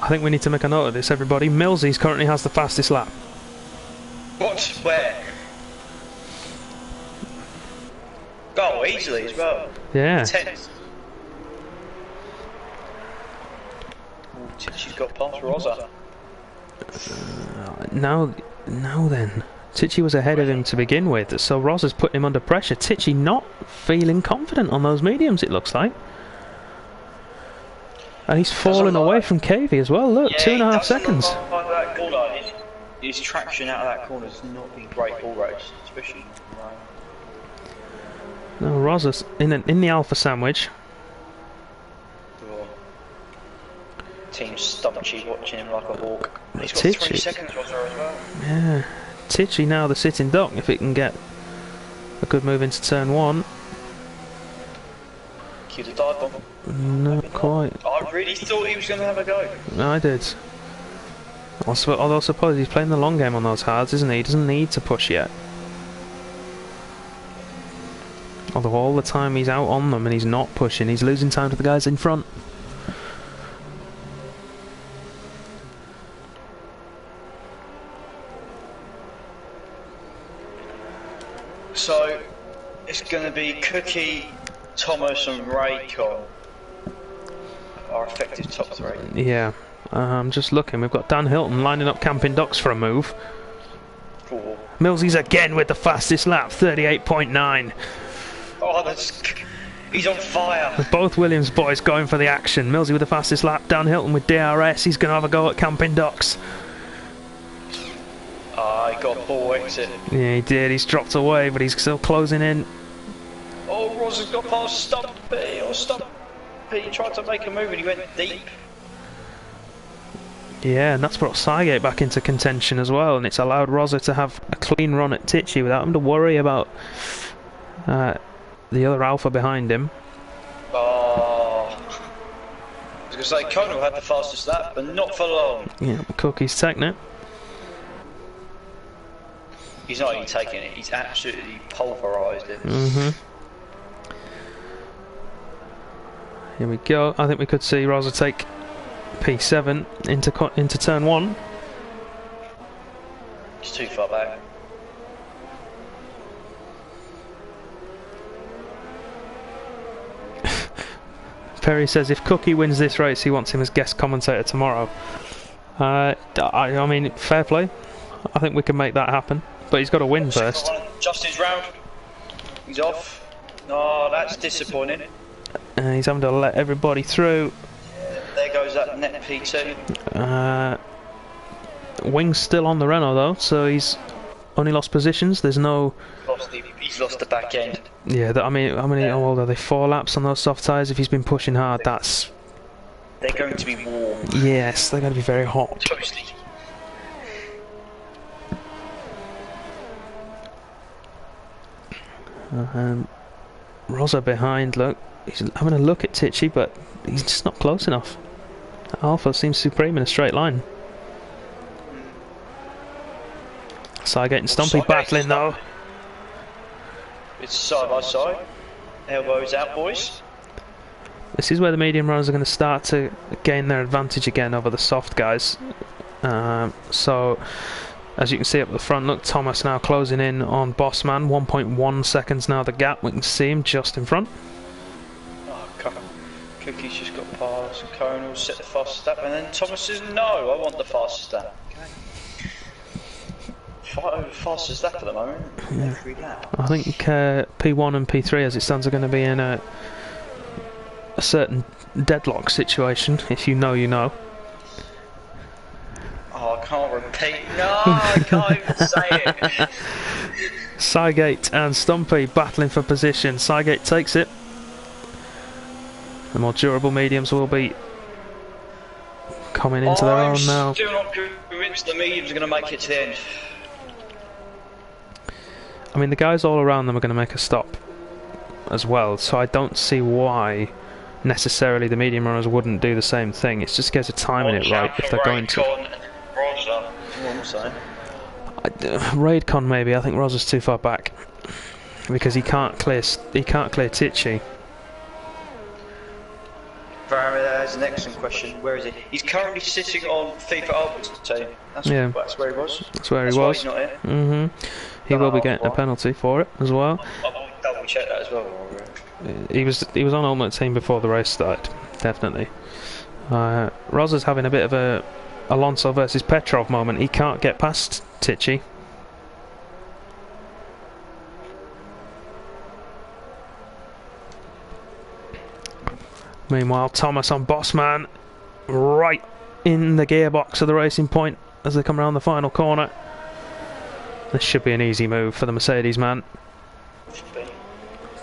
I think we need to make a note of this, everybody. Millsies currently has the fastest lap. What? Where? Oh, easily as well. Yeah. 10. She's got past Rosa. Now then. Tichy was ahead of him to begin with, so Rosa's putting him under pressure. Tichy not feeling confident on those mediums, it looks like. And he's fallen away from Kvy as well. Look, yeah, 2.5 seconds. That corner, his traction out of that corner has not been great all race, especially. No, Rosa's in the Alpha sandwich. Oh. Team Stumpy watching him like a hawk. He's got Tichy. 3 seconds Rosa as well. Yeah, Tichy now the sitting duck if it can get a good move into turn 1. Cue the dive bomb. Not quite. I really thought he was going to have a go. I did. Although I suppose he's playing the long game on those hards, isn't he? He doesn't need to push yet. Although all the time he's out on them and he's not pushing, he's losing time to the guys in front. So, it's going to be Cookie, Thomas and Raycon. Our effective top 3. Yeah. I'm just looking. We've got Dan Hilton lining up Camping Docks for a move. Cool. Millsies again with the fastest lap, 38.9. Oh, he's on fire. Both Williams boys going for the action. Millsy with the fastest lap, Dan Hilton with DRS. He's going to have a go at Camping Docks. Ah, he got a ball exit. Yeah, he did. He's dropped away, but he's still closing in. Oh, Rosa's got past Stumpy. Oh, Stumpy tried to make a move and he went deep. Yeah, and that's brought Cygate back into contention as well, and it's allowed Rosa to have a clean run at Tichy without him to worry about the other Alpha behind him. Oh. I was going to say, Conal had the fastest lap, but not for long. Yeah, Cookie's taking it. He's not even taking it, he's absolutely pulverised it. Here we go. I think we could see Rosa take P7 into turn 1. He's too far back. Perry says if Cookie wins this race, he wants him as guest commentator tomorrow. I mean, fair play. I think we can make that happen. But he's got to win first. Just his round. He's off. Oh, that's disappointing. He's having to let everybody through. There goes that net P2. Wing's still on the Renault though, so he's only lost positions. There's no... He He's lost the back end. Yeah, how many? How old are they? 4 laps on those soft tyres. If he's been pushing hard, that's. They're going to be warm. Yes, they're going to be very hot. Toasty. Rosa behind. Look, he's having a look at Tichy, but he's just not close enough. Alpha seems supreme in a straight line. Sygate and Stumpy battling though. It's side by side. Elbows out, boys. This is where the medium runners are going to start to gain their advantage again over the soft guys. So, as you can see up the front, look, Thomas now closing in on Bossman. 1.1 seconds now the gap. We can see him just in front. Oh, come on. Cookie's just got past. Cohen will set the fastest lap, and then Thomas says, no, I want the fastest lap. Fastest lap at the moment. Yeah. I think P1 and P3 as it stands are going to be in a certain deadlock situation. If you know, you know. Oh, I can't repeat. No, I can't even say it. Sygate and Stumpy battling for position. Sygate takes it. The more durable mediums will be coming into their own now. I'm still not convinced the mediums are going to make it to the end. I mean, the guys all around them are going to make a stop as well, so I don't see why necessarily the medium runners wouldn't do the same thing. It's just a case of timing it right if they're going to. Raidcon maybe. I think Rosa's too far back because he can't clear Tichy. That's an excellent question. Where is he? He's currently sitting on FIFA Albert's team. That's where he was. That's where he was. Not here. He will be getting a penalty for it as well. I'll double check that as well. He was on Ultimate Team before the race started, definitely. Rosa's having a bit of a Alonso versus Petrov moment. He can't get past Tichy. Meanwhile, Thomas on Bossman, right in the gearbox of the Racing Point as they come around the final corner. This should be an easy move for the Mercedes man.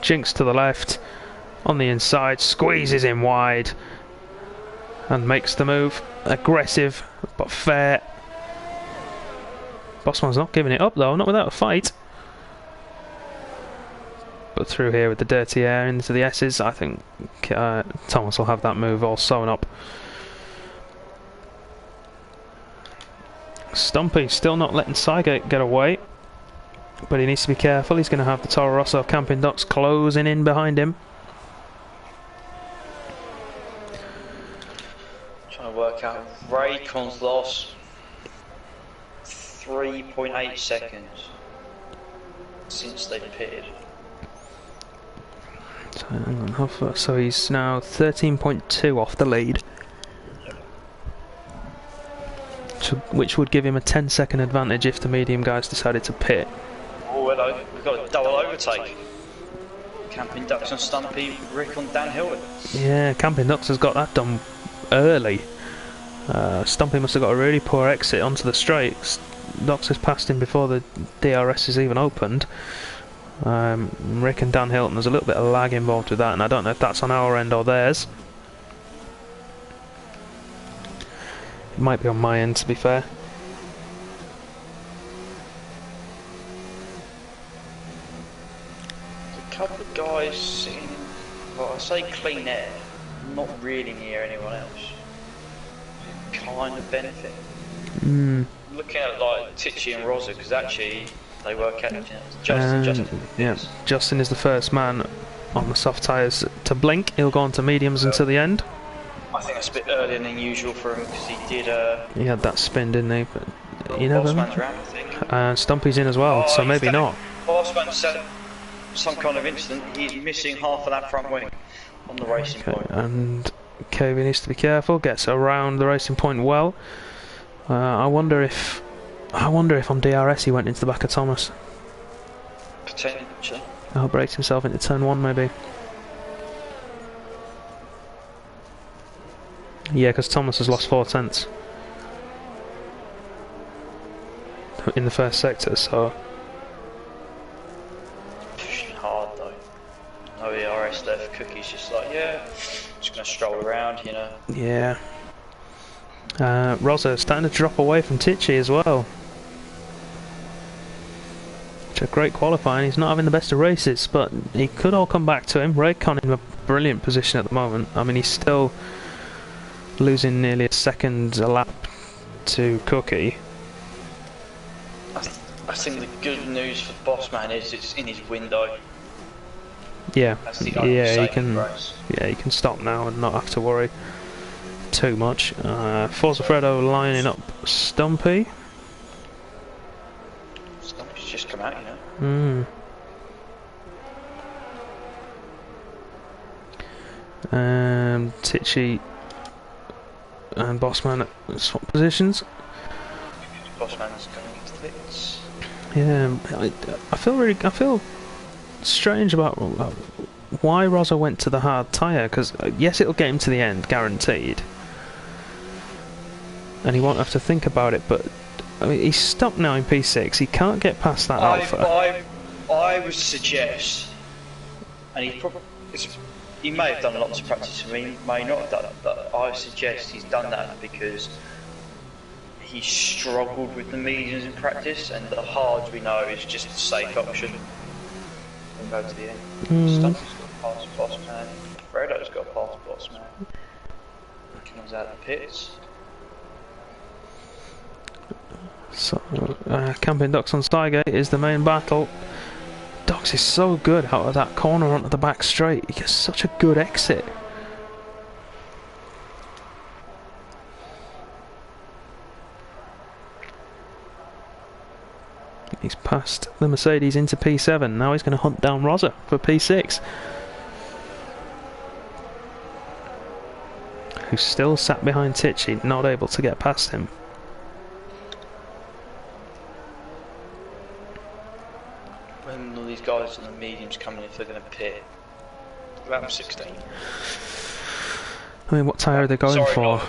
Jinx to the left, on the inside, squeezes in wide and makes the move. Aggressive but fair. Bossman's not giving it up though, not without a fight. But through here with the dirty air into the S's, I think Thomas will have that move all sewn up. Stumpy still not letting Sygate get away, but he needs to be careful. He's going to have the Toro Rosso Camping Ducks closing in behind him. Trying to work out Raycon's loss. 3.8 seconds since they pitted. So, hang on, how far? So he's now 13.2 off the lead, which would give him a 10-second advantage if the medium guys decided to pit. Oh hello, we've got a double overtake. Camping Ducks and Stumpy, Rick on Dan Hilton. Yeah, Camping Ducks has got that done early. Stumpy must have got a really poor exit onto the straight. Ducks has passed him before the DRS is even opened. Rick and Dan Hilton, there's a little bit of lag involved with that, and I don't know if that's on our end or theirs. It might be on my end, to be fair. A couple of guys sitting, well, I say clean air, not really near anyone else. Kind of benefit. Looking at like Tichy and Rosa, because actually they work out. Justin. Yeah, Justin is the first man on the soft tyres to blink. He'll go on to mediums until the end. I think that's a bit earlier than usual for him because he did. He had that spin, didn't he? But you never know. Round, I think. Stumpy's in as well, so maybe not. Bossman's had some kind of incident. He's missing half of that front wing on the Racing Point. And Kobe needs to be careful. Gets around the Racing Point well. I wonder if on DRS he went into the back of Thomas. Potentially. Oh, brakes himself into turn 1 maybe. Yeah, because Thomas has lost 4 tenths in the first sector, so no ERS left. Cookie's just like, yeah, just gonna stroll around, you know. Yeah. Rosa starting to drop away from Tichy as well. Which a great qualifying. He's not having the best of races, but he could all come back to him. Raycon in a brilliant position at the moment. I mean, he's still losing nearly a second a lap to Cookie. I think the good news for Bossman is it's in his window. Yeah, That's the he can stop now and not have to worry too much. Forza Fredo lining up Stumpy. Stumpy's just come out, you know. Tichy and Bossman swap positions. Bossman's going into the pits. Yeah, I feel strange about why Rosa went to the hard tyre, because yes, it'll get him to the end, guaranteed, and he won't have to think about it, but I mean, he's stuck now in P6, he can't get past that Alpha. I would suggest, and he may have done lots of practice, and he may not have done it, but I suggest he's done that because he struggled with the mediums in practice, and the hards we know is just a safe option. And go to the end. Stumpy's got past Bossman. Fredo's got past Bossman. Comes out of the pits. So, Camping Ducks on Stygate is the main battle. Ducks is so good out of that corner onto the back straight. He gets such a good exit. He's passed the Mercedes into P7. Now he's going to hunt down Rosa for P6. Who's still sat behind Tichy, not able to get past him. When all these guys in the mediums coming in, if they're going to pit, lap 16. I mean, what tyre are they going for?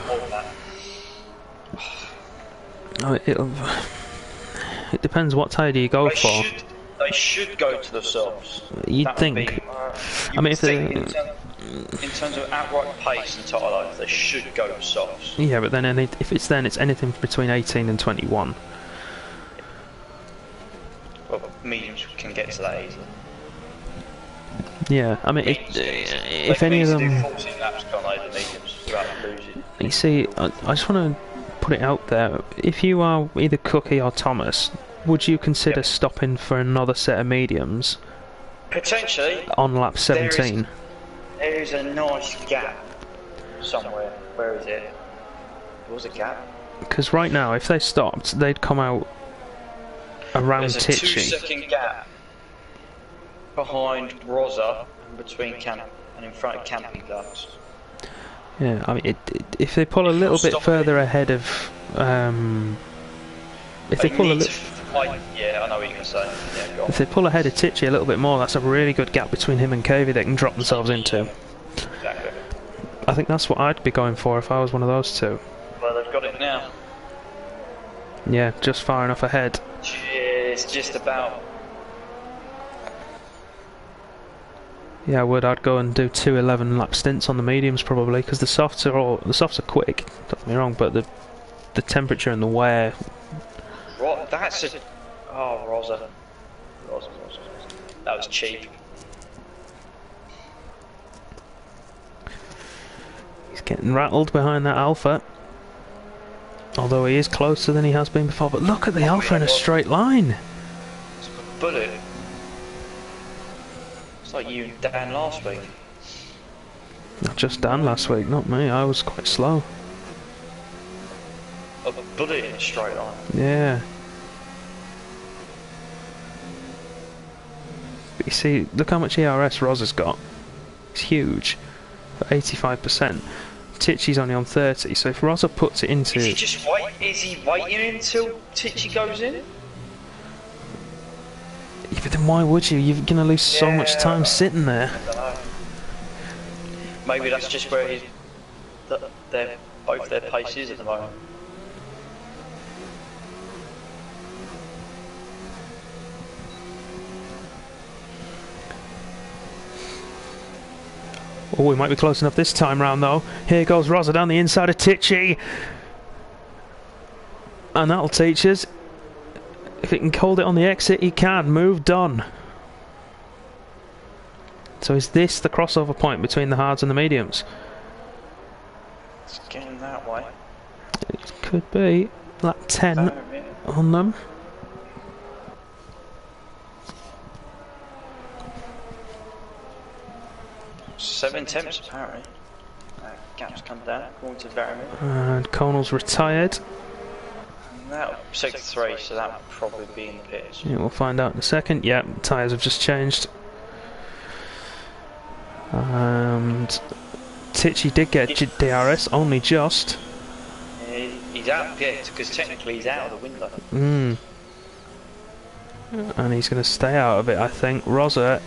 It depends, what tyre do you go for? They should go to the softs. You'd think. I mean, if they... In terms of outright pace and tyre life, they should go to softs. Yeah, but then if it's anything between 18 and 21. Well, mediums can get to that easily. Yeah, I mean, if any of them... They do 14 laps, can't they, the mediums, without losing. You see, I just want to put it out there. If you are either Cookie or Thomas, would you consider stopping for another set of mediums? Potentially. On lap 17. There is a nice gap somewhere. Where is it? There was a gap. Because right now, if they stopped, they'd come out around There's a Tichy. 2-second gap behind Rosa and between Camp and in front of Camping Ducks. Yeah, I mean, if they pull a little bit further ahead of, if they pull a little, yeah, I know what you're gonna say. Yeah, go on. if they pull ahead of Tichy a little bit more, that's a really good gap between him and Cavey they can drop themselves into. Exactly. I think that's what I'd be going for if I was one of those two. Well, they've got it now. Yeah, just far enough ahead. It's just about. Yeah, I'd go and do 2 11-lap stints on the mediums probably, because the softs are quick. Don't get me wrong, but the temperature and the wear. That's a. Oh, Rosa. That was cheap. He's getting rattled behind that Alpha. Although he is closer than he has been before. But look at the Alpha in a straight line. It's a bullet. It's like you and Dan last week. Not just Dan last week, not me. I was quite slow. A bullet in a straight line. Yeah. But you see, look how much ERS Rosa's got. It's huge. 85%. Tichy's only on 30, so if Rosa puts it into... Is he waiting until Tichy goes in? Yeah, but then why would you? You're going to lose so much time sitting there. I don't know. Maybe that's just where both their pace is at the moment. Oh, we might be close enough this time round though. Here goes Rosa down the inside of Tichy. And that'll teach us. If he can hold it on the exit, he can. Move done. So is this the crossover point between the hards and the mediums? It's getting that way. It could be. Lap 10 on them. Seven attempts apparently. Gap's come down according to Barry. And Conal's retired. And that'll sector 3, so that'll probably be in the pits. Yeah, we'll find out in a second. Yeah, tyres have just changed. And Tichy did get DRS, only just. He's out, yeah, because technically he's out of the window. And he's going to stay out of it, I think. Rosa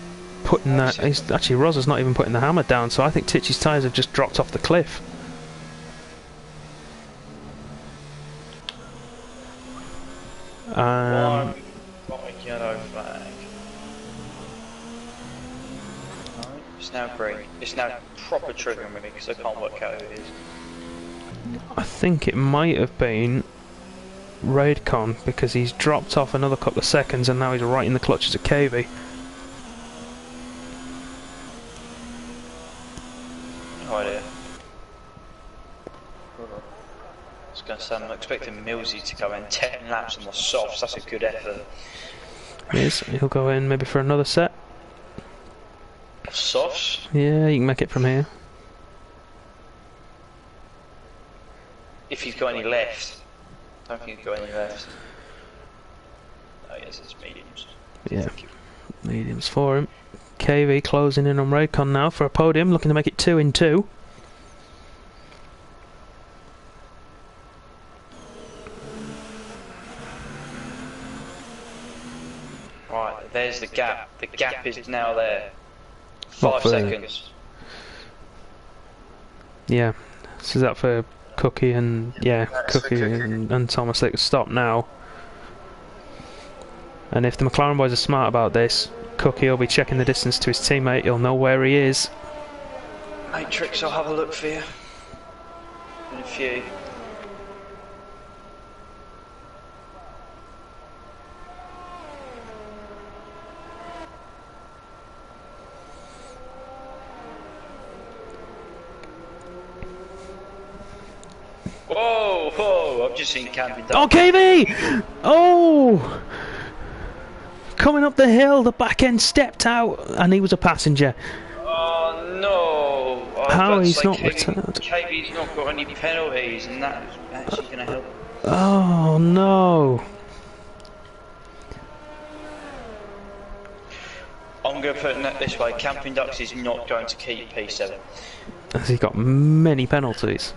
putting that. Actually, Rosa's not even putting the hammer down, so I think Tichy's tyres have just dropped off the cliff. One yellow flag. It's now green. It's now proper triggering with me because I can't work out who it is. I think it might have been Raidcon because he's dropped off another couple of seconds and now he's right in the clutches of KV. No idea. I was going to say I'm expecting Millsy to go in 10 laps on the softs. That's a good effort. Yes, he'll go in maybe for another set. Softs? Yeah, you can make it from here. If he's got any left. I don't think he's got any left. Oh yes, it's mediums. Yeah, mediums for him. KV closing in on Raycon now for a podium, looking to make it 2 in 2. Right, there's the gap. The gap is now there. 5 seconds. Yeah, so is that for Cookie and Cookie and Thomas? They can stop now. And if the McLaren boys are smart about this, Cookie will be checking the distance to his teammate. He'll know where he is. Matrix, I'll have a look for you in a few. Whoa, whoa, I've just seen Camping down. Oh, KV! Oh! Coming up the hill, the back end stepped out, and he was a passenger. Oh no! How he's not returned? KV's not got any penalties, and that's actually going to help. Oh no! I'm going to put it this way: Camping Ducks is not going to keep P7. Has he got many penalties?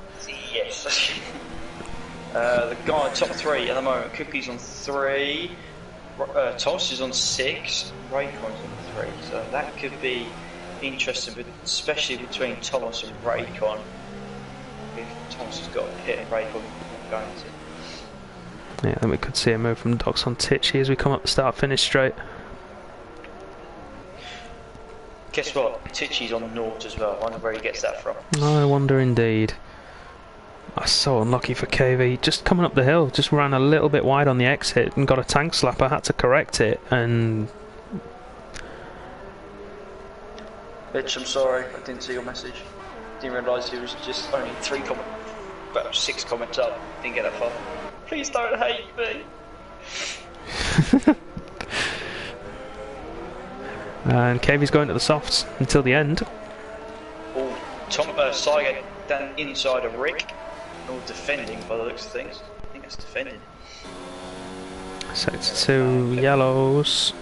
Yes. The guy on top 3 at the moment. Cookie's on 3. Toss is on 6. Raycon's on 3. So that could be interesting, but especially between Thomas and Raycon. If Thomas has got a hit and Raycon not going to. Yeah, then we could see a move from Docs on Tichy as we come up the start-finish straight. Guess what? Tichy's on naught as well. I wonder where he gets that from. I wonder indeed. That's so unlucky for KV. Just coming up the hill, just ran a little bit wide on the exit and got a tank slap. I had to correct it and... Bitch, I'm sorry. I didn't see your message. Didn't realise it was just only 6 comments up. Didn't get that far. Please don't hate me. And KV's going to the softs until the end. Oh, Saiga down inside of Rick. All defending by the looks of things. I think that's defending. So it's 2 yellows.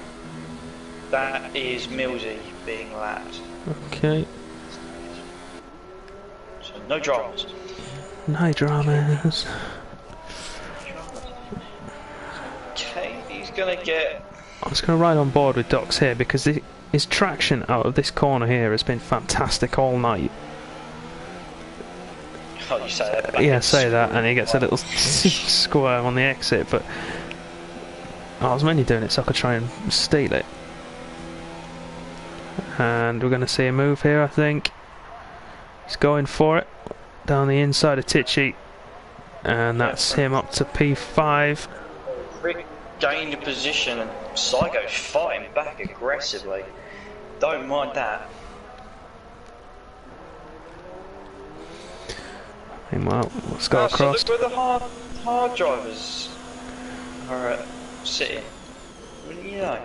That is Millsy being lapped. Okay. So no dramas. No dramas. Okay, he's gonna get... I'm just going to ride on board with Docs here because his traction out of this corner here has been fantastic all night. Oh, you say that? Yeah, say that, and he gets a little squirm on the exit, but I was mainly doing it so I could try and steal it. And we're going to see a move here, I think. He's going for it. Down the inside of Tichy. And that's him up to P5. Rick gained a position and Psycho fighting back aggressively. Don't mind that. Meanwhile, let's go across. So look where the hard drivers are sitting. You know.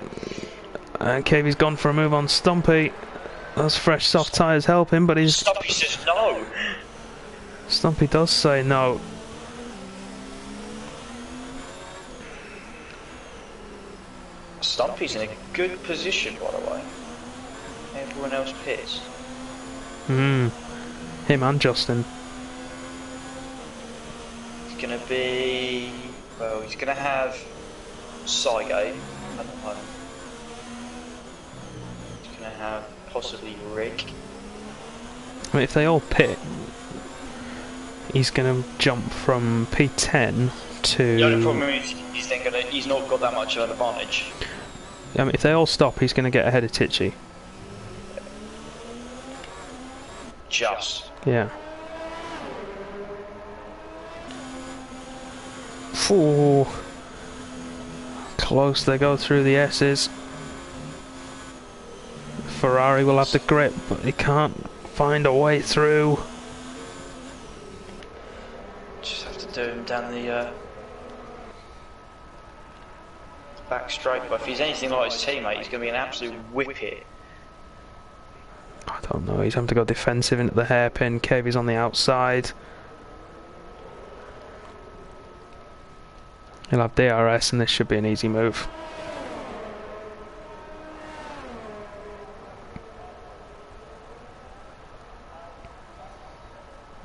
And KV's gone for a move on Stumpy. Those fresh soft tyres help him, but he's... Stumpy says no! Stumpy does say no. Stumpy's in a good position, by the way. Everyone else pits. Him and Justin. He's gonna be... Well, he's gonna have... Sygate at the moment. He's gonna have possibly Rick. I mean, if they all pit, he's going to jump from P10 to... The only problem is he's not got that much of an advantage. I mean, if they all stop, he's going to get ahead of Tichy. Just. Yeah. Ooh. Close they go through the S's. Ferrari will have the grip, but he can't find a way through. Just have to do him down the back straight. But if he's anything like his teammate, he's going to be an absolute whippet. I don't know, he's having to go defensive into the hairpin. KV's on the outside. He'll have DRS and this should be an easy move.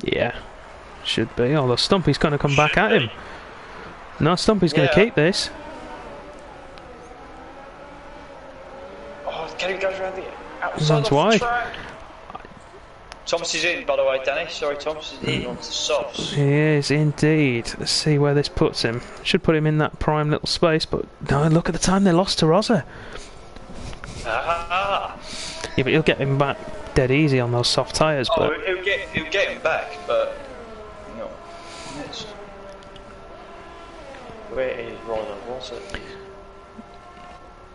Yeah, should be, although Stumpy's going to come back at him. No, Stumpy's going to keep this. Oh, Kenny goes around the outside of the track. Thomas is in, by the way, Danny. Sorry, Thomas is in onto the softs. He is indeed. Let's see where this puts him. Should put him in that prime little space, but no, look at the time they lost to Rosa. Ah. Yeah, but he'll get him back dead easy on those soft tyres. Oh, but he'll get him back, but no. Missed. Where is Rosa? What's it?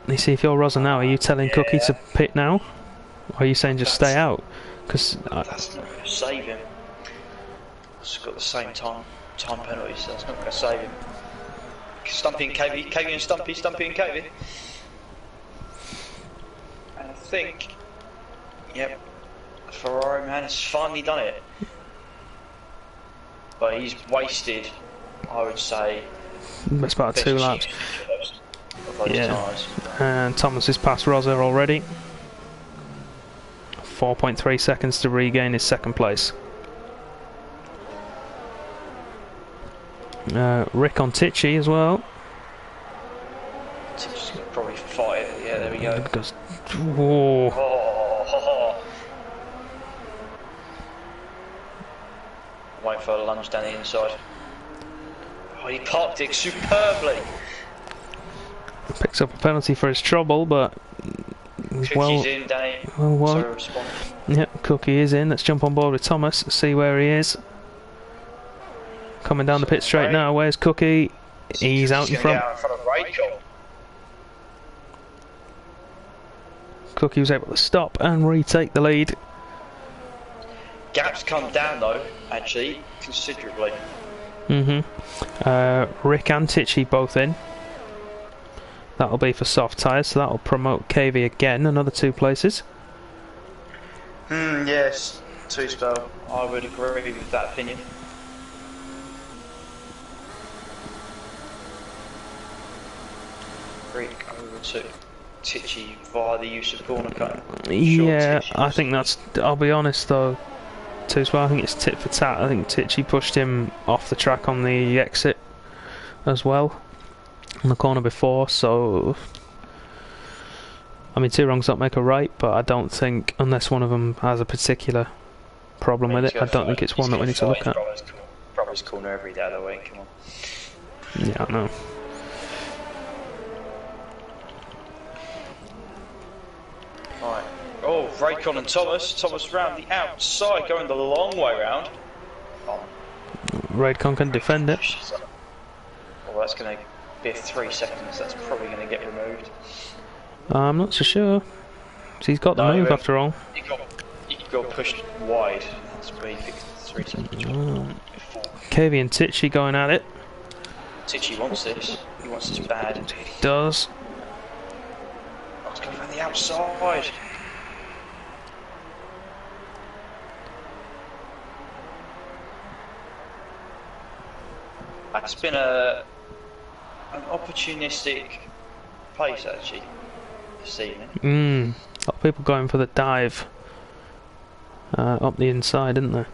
You see, if you're Rosa now, are you telling Cookie to pit now? Or are you saying just stay out? Because that's not going to save him. It's got the same time penalty, so that's not going to save him. Stumpy and KV and Stumpy and KV. And I think, yep, Ferrari man has finally done it. But he's wasted, I would say, that's about 2 laps. Yeah, tires. and Thomas is past Rosa already. 4.3 seconds to regain his second place. Rick on Tichy as well. Tichy's going to probably fight it. Yeah, there we go. Because, whoa. Waiting for a lunge down the inside. Oh, he parked it superbly. Picks up a penalty for his trouble, but he's Cookie's in, Danny. Yep, Cookie is in. Let's jump on board with Thomas, see where he is. Coming down the pit straight now. Where's Cookie? He's out in front. Cookie was able to stop and retake the lead. Gap's come down though, actually, considerably. Rick and Tichy both in. That'll be for soft tyres, so that'll promote KV again, another 2 places. Yes, 2 spell. I would agree with that opinion. Rick over to Tichy via the use of corner cut. Yeah, I think that's, I'll be honest though, 2 spell, I think it's tit for tat. I think Tichy pushed him off the track on the exit as well. On the corner before, so I mean 2 wrongs don't make a right, but I don't think, unless one of them has a particular problem with it, I don't think it's one that we need to look at. Brother's corner every day of the week, come on. Yeah, I know. Right, Oh, Raycon and Thomas. Thomas round the outside, going the long way round. Oh. Raidcon can defend it. Oh, that's going to be 3 seconds. That's probably going to get removed. I'm not so sure. He's got the move after all. He got pushed wide. That's where he fixed 3 seconds. KV and Tichy going at it. Tichy wants this. He wants this bad. He does. Oh, it's going around the outside. It's been an opportunistic place actually this evening. A lot of people going for the dive up the inside, didn't they?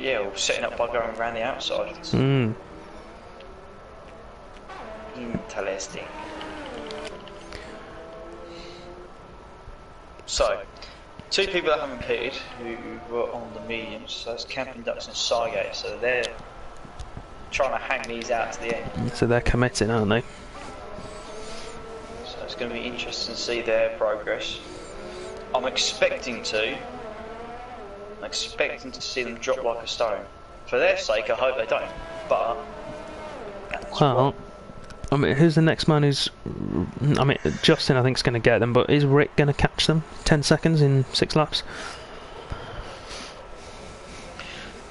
Or setting up by going around the outside. Interesting. So, 2 people that haven't pitted who were on the mediums, so that's Camping Ducks and Cygate, so they're trying to hang these out to the end. So they're committing, aren't they? So it's going to be interesting to see their progress. I'm expecting to see them drop like a stone. For their sake, I hope they don't. But well, I mean, who's the next man who's... I mean, Justin I think is going to get them, but is Rick going to catch them? 10 seconds in 6 laps?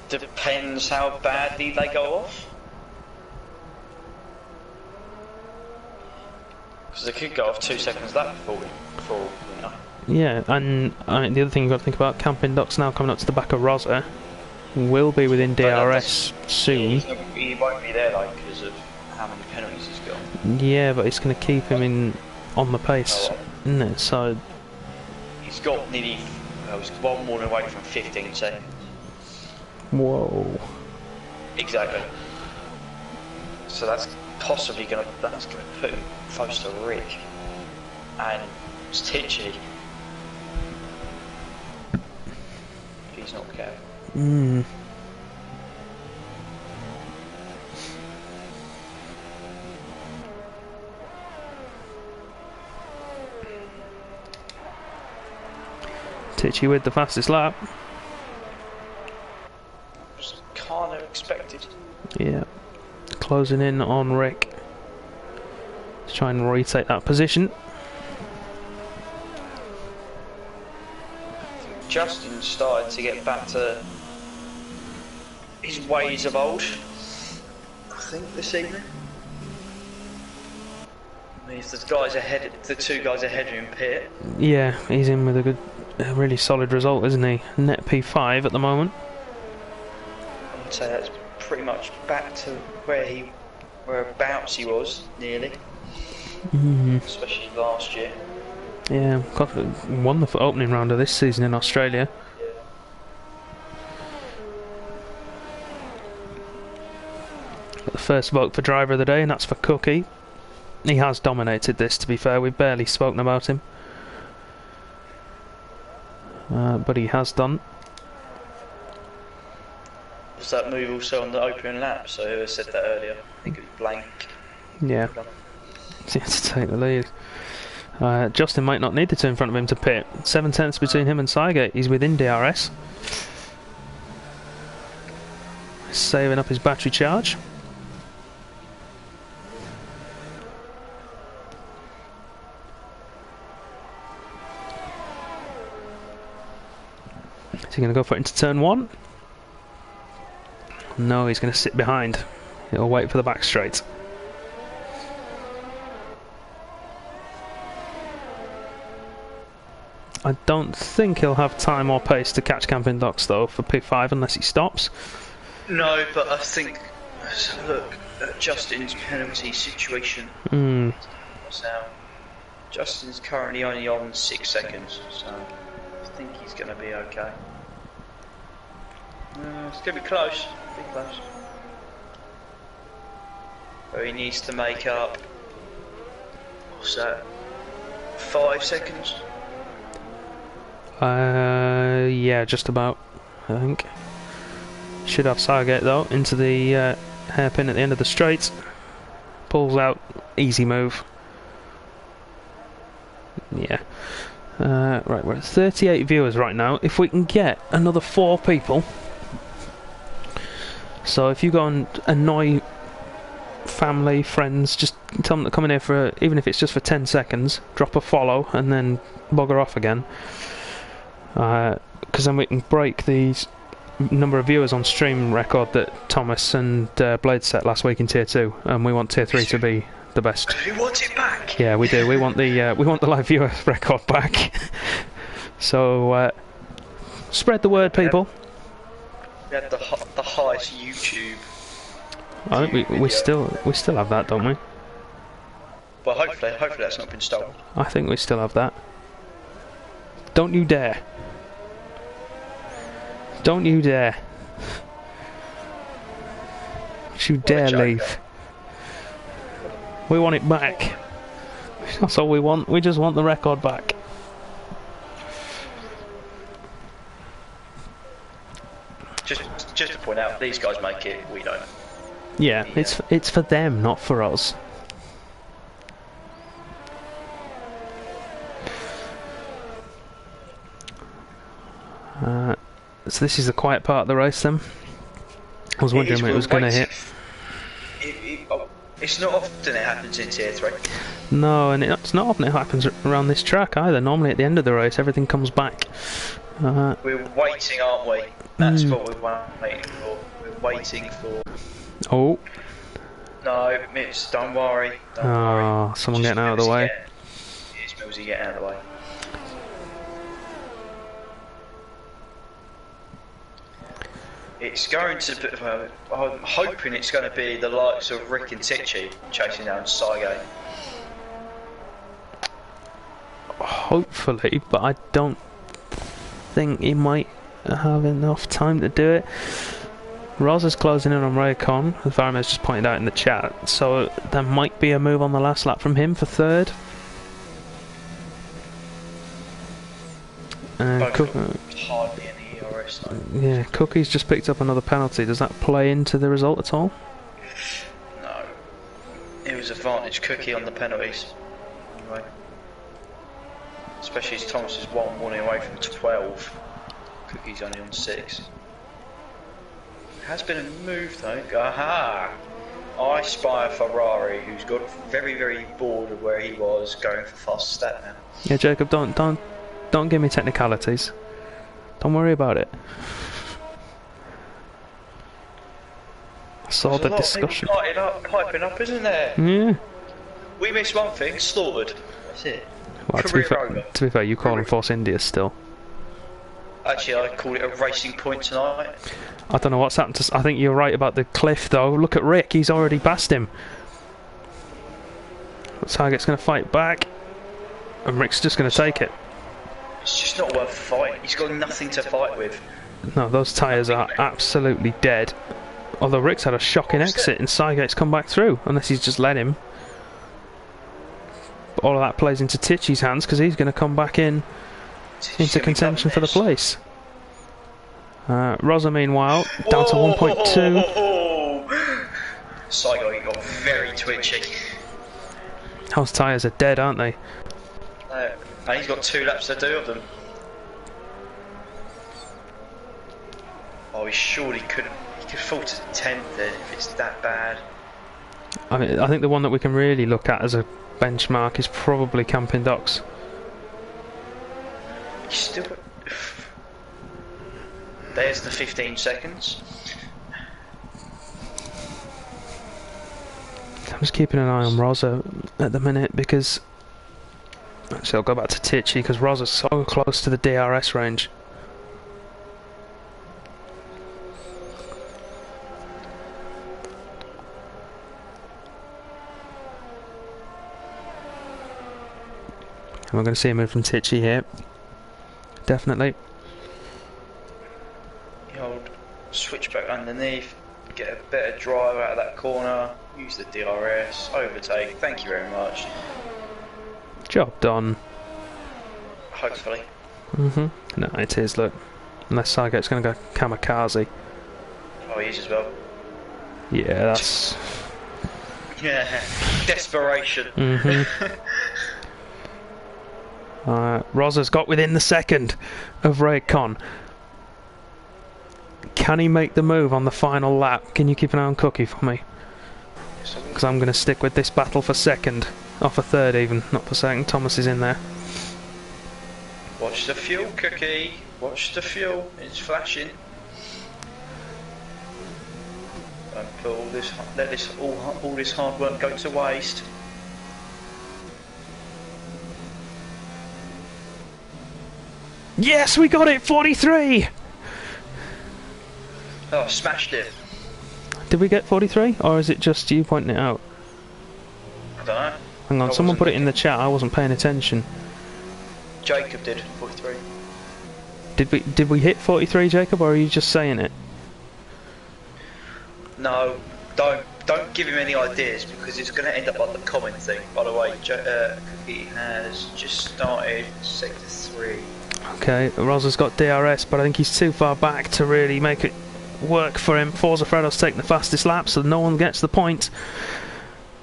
Depends how badly they go off. Because they could go off 2 seconds lap before you know. Yeah, and I mean, the other thing you've got to think about, Camping Ducks now coming up to the back of Rosa, will be within DRS soon. He won't be there though because of how many penalties he's got. Yeah, but it's going to keep him on the pace, isn't it? So he's got nearly, he's 1 more away from 15 seconds. Whoa. Exactly. So that's possibly going to put him close to Rick and Stitchy. If he's not careful. Titchy with the fastest lap. Just kind of expected. Yeah. Closing in on Rick. Let's try and retake that position. Justin started to get back to his ways of old, I think, this evening. I mean, if the 2 guys ahead of him pit. Yeah, he's in with a really solid result, isn't he? Net P5 at the moment. I would say that's pretty much back to whereabouts he was, nearly. Especially last year. Yeah, won the opening round of this season in Australia. Got the first vote for driver of the day, and that's for Cookie. He has dominated this, to be fair. We've barely spoken about him. But he has done. Was that move also on the opening lap? So whoever said that earlier, I think it was Blank. Yeah. To take the lead. Justin might not need the 2 in front of him to pit. 7 tenths between him and Cygate. He's within DRS. Saving up his battery charge. Is he going to go for it into turn 1? No, he's going to sit behind. He'll wait for the back straight. I don't think he'll have time or pace to catch Camping Ducks though for P5 unless he stops. No, but I think, let's have a look at Justin's penalty situation. So, Justin's currently only on 6 seconds, so I think he's going to be okay. It's going to be close. Be close. So he needs to make up, what's that, 5 seconds? Yeah, just about, I think. Should have Sargate though, into the hairpin at the end of the straight. Pulls out, easy move. Yeah. Right, we're at 38 viewers right now. If we can get another 4 people, so if you go and annoy family, friends, just tell them to come in here for, even if it's just for 10 seconds, drop a follow and then bugger off again, because then we can break the number of viewers on stream record that Thomas and Blade set last week in tier 2, and we want tier 3 to be the best. Who wants it back? Yeah, we do. We want the live viewer record back. So spread the word, people. We had the highest YouTube. I think we still have that, don't we? Well, hopefully that's not been stolen. I think we still have that. Don't you dare! Don't you dare! Don't you dare leave! We want it back. That's all we want. We just want the record back. Just to point out, these guys make it. We don't. Yeah, it's for them, not for us. So this is the quiet part of the race then. I was wondering when it was going to hit. It's not often it happens in tier 3. No, and it's not often it happens around this track either. Normally at the end of the race everything comes back. We're waiting, aren't we? That's what we're waiting for. We're waiting for... Oh. No, Mitch, don't worry. Don't worry. Someone getting out of the way. It's Millsy getting out of the way. It's going to be, I'm hoping it's going to be the likes of Rick and Titchy chasing down Saigo. Hopefully, but I don't think he might have enough time to do it. Roz is closing in on Raycon, as Varamez just pointed out in the chat, so there might be a move on the last lap from him for third. Hardly any ERS though. Yeah, Cookie's just picked up another penalty. Does that play into the result at all? No. It was advantage Cookie on the penalties. Anyway. Especially as Thomas is 1 warning away from 12. Cookie's only on 6. Has been a move though. Aha! I spy a Ferrari who's got very, very bored of where he was, going for fast stat now. Yeah, Jacob, don't give me technicalities. Don't worry about it. I saw the discussion. Hyping up, isn't there? Yeah. We missed one thing, slaughtered. That's it. Well, to be fair, you call him Force India still. Actually, I call it a racing point tonight. I don't know what's happened to... I think you're right about the cliff, though. Look at Rick, he's already passed him. Target's going to fight back. And Rick's just going to take it. It's just not worth fighting. He's got nothing to fight with. No, those tyres are absolutely dead. Although Rick's had a shocking exit and Sygate's come back through. Unless he's just let him. But all of that plays into Titchy's hands because he's going to come back into contention for the place. Rosa, meanwhile, down to 1.2. Saigo got very twitchy. Those tyres are dead, aren't they? And he's got 2 laps to do of them. Oh, he surely couldn't. He could fall to 10th then if it's that bad. I mean, I think the one that we can really look at as a benchmark is probably Camping Docks. Still, there's the 15 seconds. I'm just keeping an eye on Rosa at the minute because actually I'll go back to Titchy because Rosa's so close to the DRS range. And we're going to see a move from Titchy here. Definitely. The old switch back underneath, get a better drive out of that corner, use the DRS, overtake, thank you very much. Job done. Hopefully. No, it is, look. Unless Sargate's going to go kamikaze. Oh, he is as well. Yeah, that's... yeah, desperation. Rosa's got within the second of Ray Con. Can he make the move on the final lap? Can you keep an eye on Cookie for me? Because I'm going to stick with this battle for second. Or for third even, not for second. Thomas is in there. Watch the fuel, Cookie. Watch the fuel. It's flashing. Don't put all this hard work go to waste. Yes, we got it! 43! Oh, smashed it. Did we get 43? Or is it just you pointing it out? I don't know. Hang on, someone put it in the chat, I wasn't paying attention. Jacob did, 43. Did we hit 43, Jacob, or are you just saying it? No, don't give him any ideas because it's going to end up like the comment thing. By the way, Cookie has just started sector 3. Okay, Rosa's got DRS, but I think he's too far back to really make it work for him. Forza Fredo's taking the fastest lap, so no one gets the point.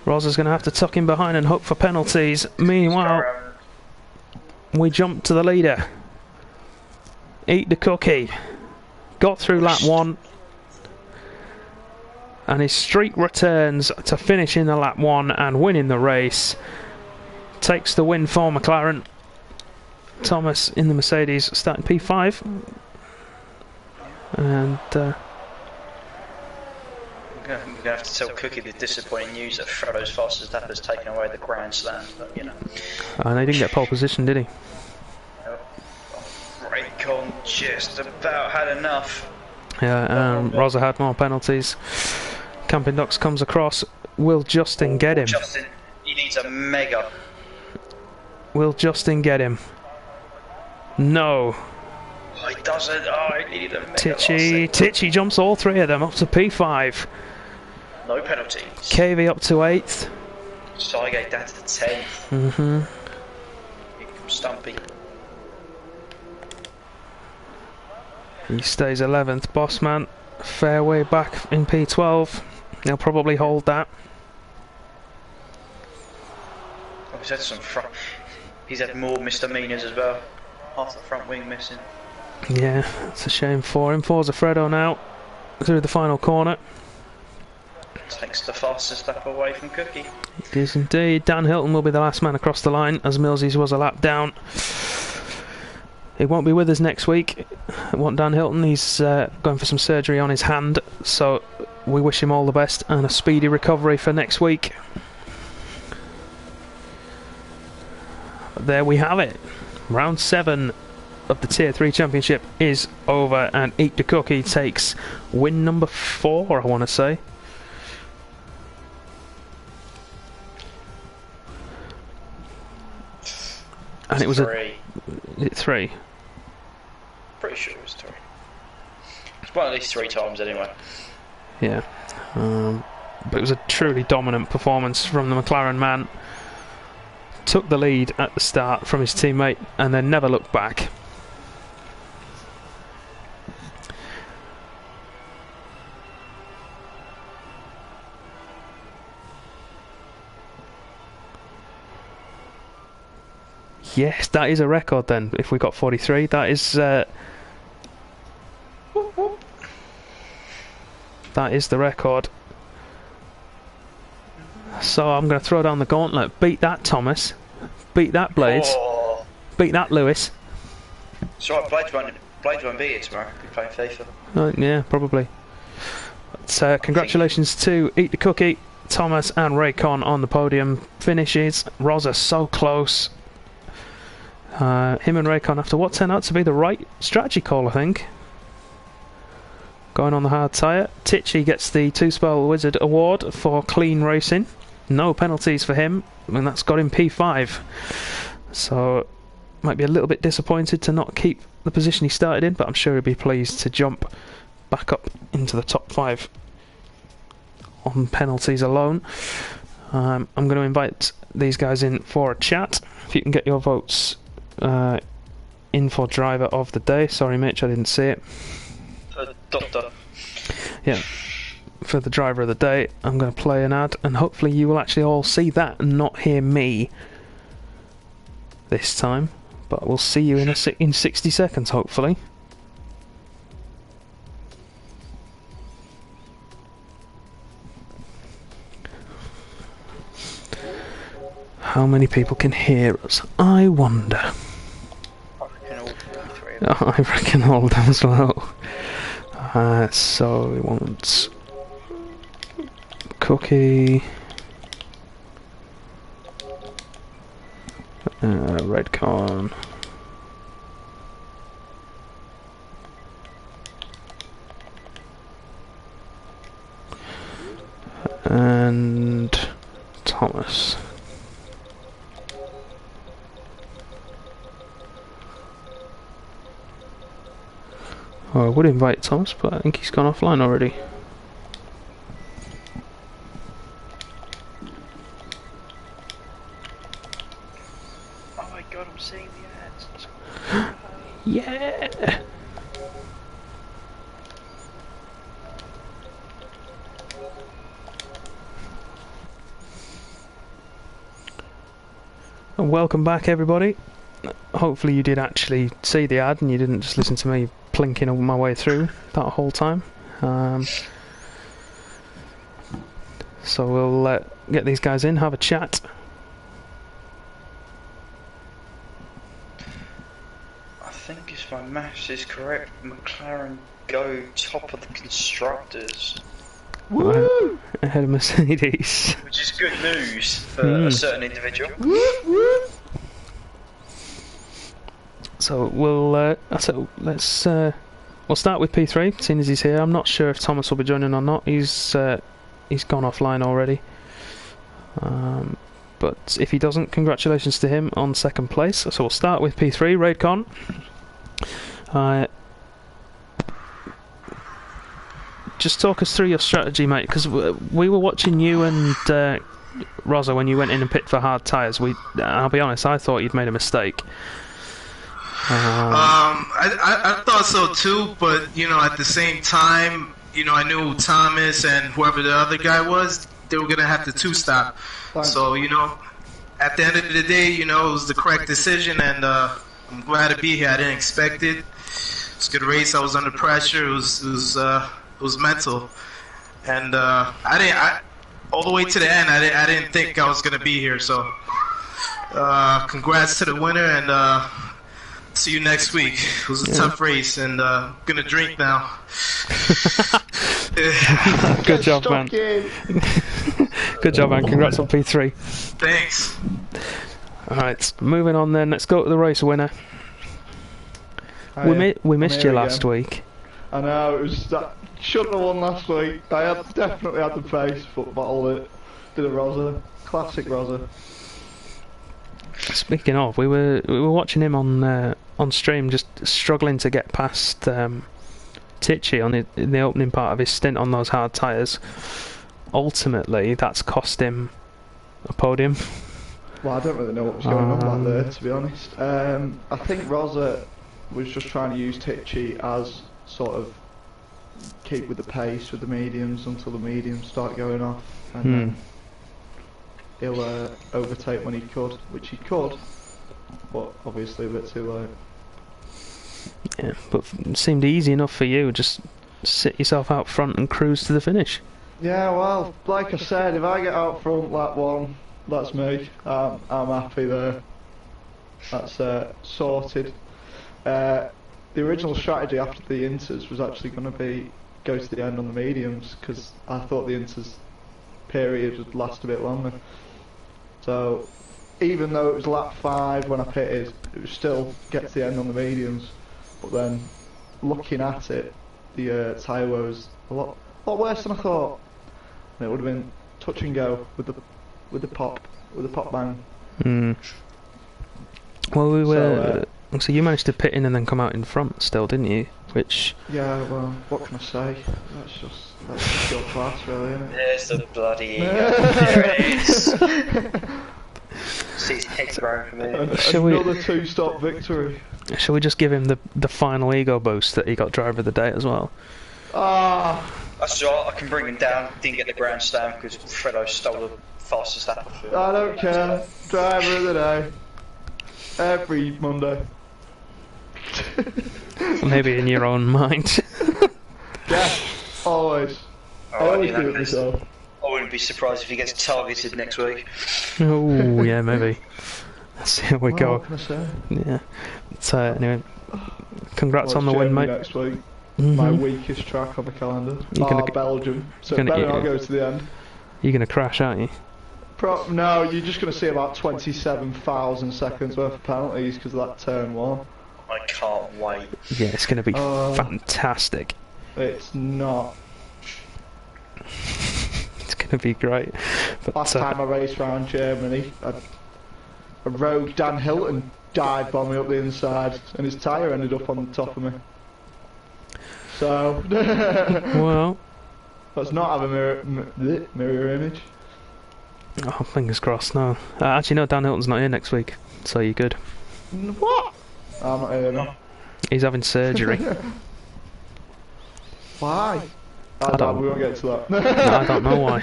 Rosa's going to have to tuck him behind and hope for penalties. Meanwhile, we jump to the leader. Eat the Cookie. Got through lap 1. And his streak returns to finish in the lap 1 and winning the race. Takes the win for McLaren. Thomas in the Mercedes starting P5. And I'm going to have to tell Cookie the disappointing news that Fredo's fastest lap has taken away the Grand Slam, but you know. And he didn't get pole position, did he? Raycon just about had enough. Yeah, Rosa had more penalties. Camping Ducks comes across. Will Justin get him? Justin, he needs a mega. Will Justin get him? No. Oh, he doesn't. Oh, he needed a mega. Titchy jumps all 3 of them up to P5. No penalties. KV up to 8th. Sygate down to 10th. Here comes Stumpy. He stays 11th. Bossman, fairway back in P12. He'll probably hold that. Oh, he's had some front. He's had more misdemeanors as well. Half the front wing missing. Yeah, it's a shame for him. Forza Fredo now through the final corner. Takes the fastest lap away from Cookie. It is indeed. Dan Hilton will be the last man across the line as Millsies was a lap down. He won't be with us next week. I want Dan Hilton. He's going for some surgery on his hand, so we wish him all the best and a speedy recovery for next week. But there we have it. Round 7 of the Tier 3 Championship is over, and Eat the Cookie takes win number 4, I want to say. And it was 3. Is it 3? Pretty sure it was 3. It's won at least 3 times anyway. Yeah. But it was a truly dominant performance from the McLaren man. Took the lead at the start from his teammate and then never looked back. Yes, that is a record then. If we got 43, that is that is the record. So I'm going to throw down the gauntlet. Beat that, Thomas. Beat that, Blades. Oh. Beat that, Lewis. It's alright, Blades won't beat it tomorrow. Be playing FIFA. Yeah, probably. But, congratulations to Eat the Cookie, Thomas and Raycon on the podium finishes. Rosa so close. Him and Raycon after what turned out to be the right strategy call, I think. Going on the hard tyre. Titchy gets the 2-Spell Wizard award for clean racing. No penalties for him, and that's got him P5. So, might be a little bit disappointed to not keep the position he started in, but I'm sure he'll be pleased to jump back up into the top 5 on penalties alone. I'm going to invite these guys in for a chat. If you can get your votes in for driver of the day. Sorry, Mitch, I didn't see it. Doctor. Yeah, for the driver of the day, I'm going to play an ad, and hopefully you will actually all see that and not hear me this time. But we'll see you in 60 seconds, hopefully. How many people can hear us? I wonder. I reckon all of them as well. So we want cookie, red corn, and Thomas. Oh, I would invite Thomas, but I think he's gone offline already. Oh my god, I'm seeing the ads. Yeah! And welcome back, everybody. Hopefully you did actually see the ad and you didn't just listen to me plinking all my way through that whole time. So we'll get these guys in, have a chat. I think if my maths is correct, McLaren go top of the constructors. Woo! Ahead of Mercedes. Which is good news for a certain individual. So we'll start with P3, seeing as he's here. I'm not sure if Thomas will be joining or not. He's gone offline already. But if he doesn't, congratulations to him on second place. So we'll start with P3, Raidcon. Just talk us through your strategy, mate, because we were watching you and Rosa when you went in and picked for hard tyres. I'll be honest, I thought you'd made a mistake. I thought so too, but at the same time, I knew Thomas and whoever the other guy was, they were gonna have to two-stop. So at the end of the day, it was the correct decision, and I'm glad to be here. I didn't expect it. It's a good race. I was under pressure. It was mental, and all the way to the end, I didn't think I was gonna be here. So congrats to the winner, and see you next week. It was a tough race, and gonna drink now. Good job, man. Good job, man. Congrats on P3. Thanks. Alright, moving on then. Let's go to the race winner. We missed you last week. I know, it was that. Shouldn't have won last week. I definitely had the pace, but bottled it. Did a Rosa. Classic Rosa. Speaking of, we were watching him on stream, just struggling to get past Tichy in the opening part of his stint on those hard tyres. Ultimately, that's cost him a podium. Well, I don't really know what was going on back there, to be honest. I think Rosa was just trying to use Tichy as sort of keep with the pace with the mediums until the mediums start going off, and then he'll overtake when he could, which he could, but obviously a bit too late. Yeah, but it seemed easy enough for you. Just sit yourself out front and cruise to the finish. Yeah, well, like I said, if I get out front lap one, that's me. I'm happy there. That's sorted. The original strategy after the inters was actually going to be go to the end on the mediums, because I thought the inters period would last a bit longer. So even though it was lap 5 when I pitted, it was still get to the end on the mediums. But then looking at it, the tyre wear was a lot worse than I thought. And it would have been touch and go with the pop bang. Well, we were. So you managed to pit in and then come out in front still, didn't you? Which... Yeah, well, what can I say? That's just your class, really, isn't it? There's the bloody ego. There it is. See his head growing from it. Another 2-stop victory. Shall we just give him the final ego boost that he got driver of the day as well? That's all right, I can bring him down. Didn't get the grandstand because Fredo stole the fastest lap of it. I don't care. Driver of the day. Every Monday. Maybe in your own mind. Yeah, always. I always do it myself. I wouldn't be surprised if he gets targeted next week. Oh, yeah, maybe. Let's see how we go. What can I say? Yeah. So, anyway, congrats on the win, Germany mate. next week. My weakest track on the calendar. Belgium. So better not go to the end. You're going to crash, aren't you? No, you're just going to see about 27,000 seconds worth of penalties because of that turn 1. I can't wait. Yeah, it's going to be fantastic. It's not. It's going to be great. But, Last time I raced around Germany, a rogue Dan Hilton dive bomb me up the inside and his tyre ended up on the top of me. So, well, let's not have a mirror image. Oh, fingers crossed, no. Actually, no, Dan Hilton's not here next week, so you're good. What? I'm not here, no. He's having surgery. Why? I don't. We won't get to that. No, I don't know why.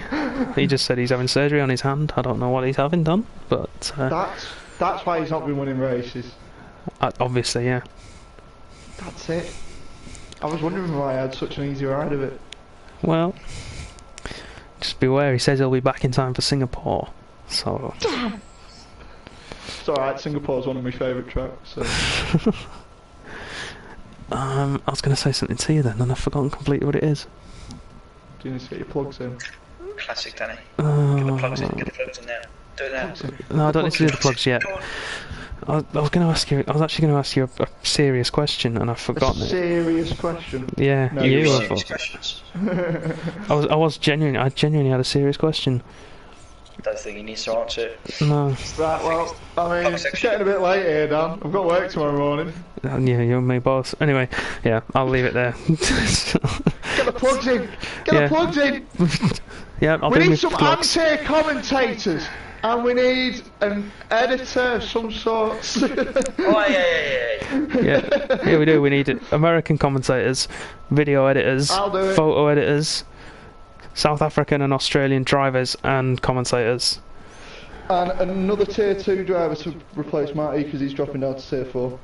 He just said he's having surgery on his hand. I don't know what he's having done, but... That's why he's not been winning races. Obviously, yeah. That's it. I was wondering why I had such an easy ride of it. Well, just beware, he says he'll be back in time for Singapore, so... It's alright, Singapore's one of my favourite tracks, so... I was going to say something to you then, and I've forgotten completely what it is. Do you need to get your plugs in? Classic, Danny. Get the plugs in now. Do it now. No, I don't need to do the plugs yet. I was going to ask you. I was actually going to ask you a serious question, and I've forgotten it. Serious question? Yeah, no, you. Serious questions. I genuinely had a serious question. Don't think he needs to answer it. No. Right, well, I mean, it's getting a bit late here, Dan. I've got work tomorrow morning. Yeah, you and me both. Anyway, yeah, I'll leave it there. Get the plugs in! Get the plugs in! Yeah, we need some anti commentators, and we need an editor of some sort. Oh, yeah, we do. We need American commentators, video editors, photo editors, South African and Australian drivers and commentators. And another tier 2 driver to replace Marty because he's dropping down to tier 4.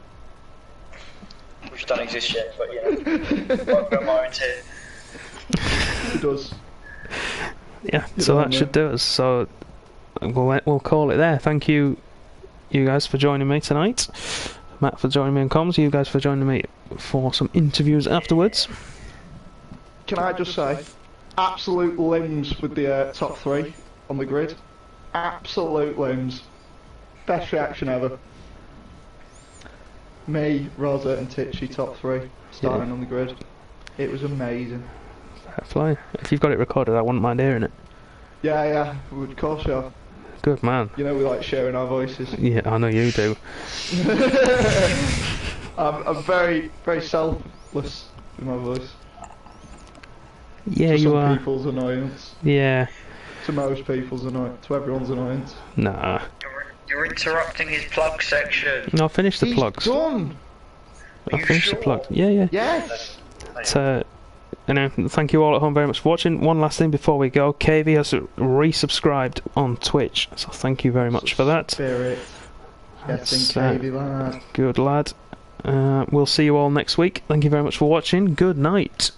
Which don't exist yet, but yeah. I've got my own tier. It does. Yeah, so that should do us. So we'll call it there. Thank you guys for joining me tonight. Matt for joining me in comms. You guys for joining me for some interviews afterwards. Can I just say, absolute limbs with the top 3 on the grid. Absolute limbs. Best reaction ever. Me, Rosa and Titchy top 3 starting on the grid. It was amazing. Fair play. If you've got it recorded, I wouldn't mind hearing it. Yeah, of course you have. Good man. You know we like sharing our voices. Yeah, I know you do. I'm very, very selfless with my voice. Yeah, to you some are. people's annoyance. Yeah. To most people's annoyance. To everyone's annoyance. Nah. You're interrupting his plug section. No, I'll finish the plugs. He's done! I'll finish the plugs. Yeah. Yes! Anyway, thank you all at home very much for watching. One last thing before we go. KV has resubscribed on Twitch, so thank you very much for that. Spirit. KV lad. Good lad. We'll see you all next week. Thank you very much for watching. Good night.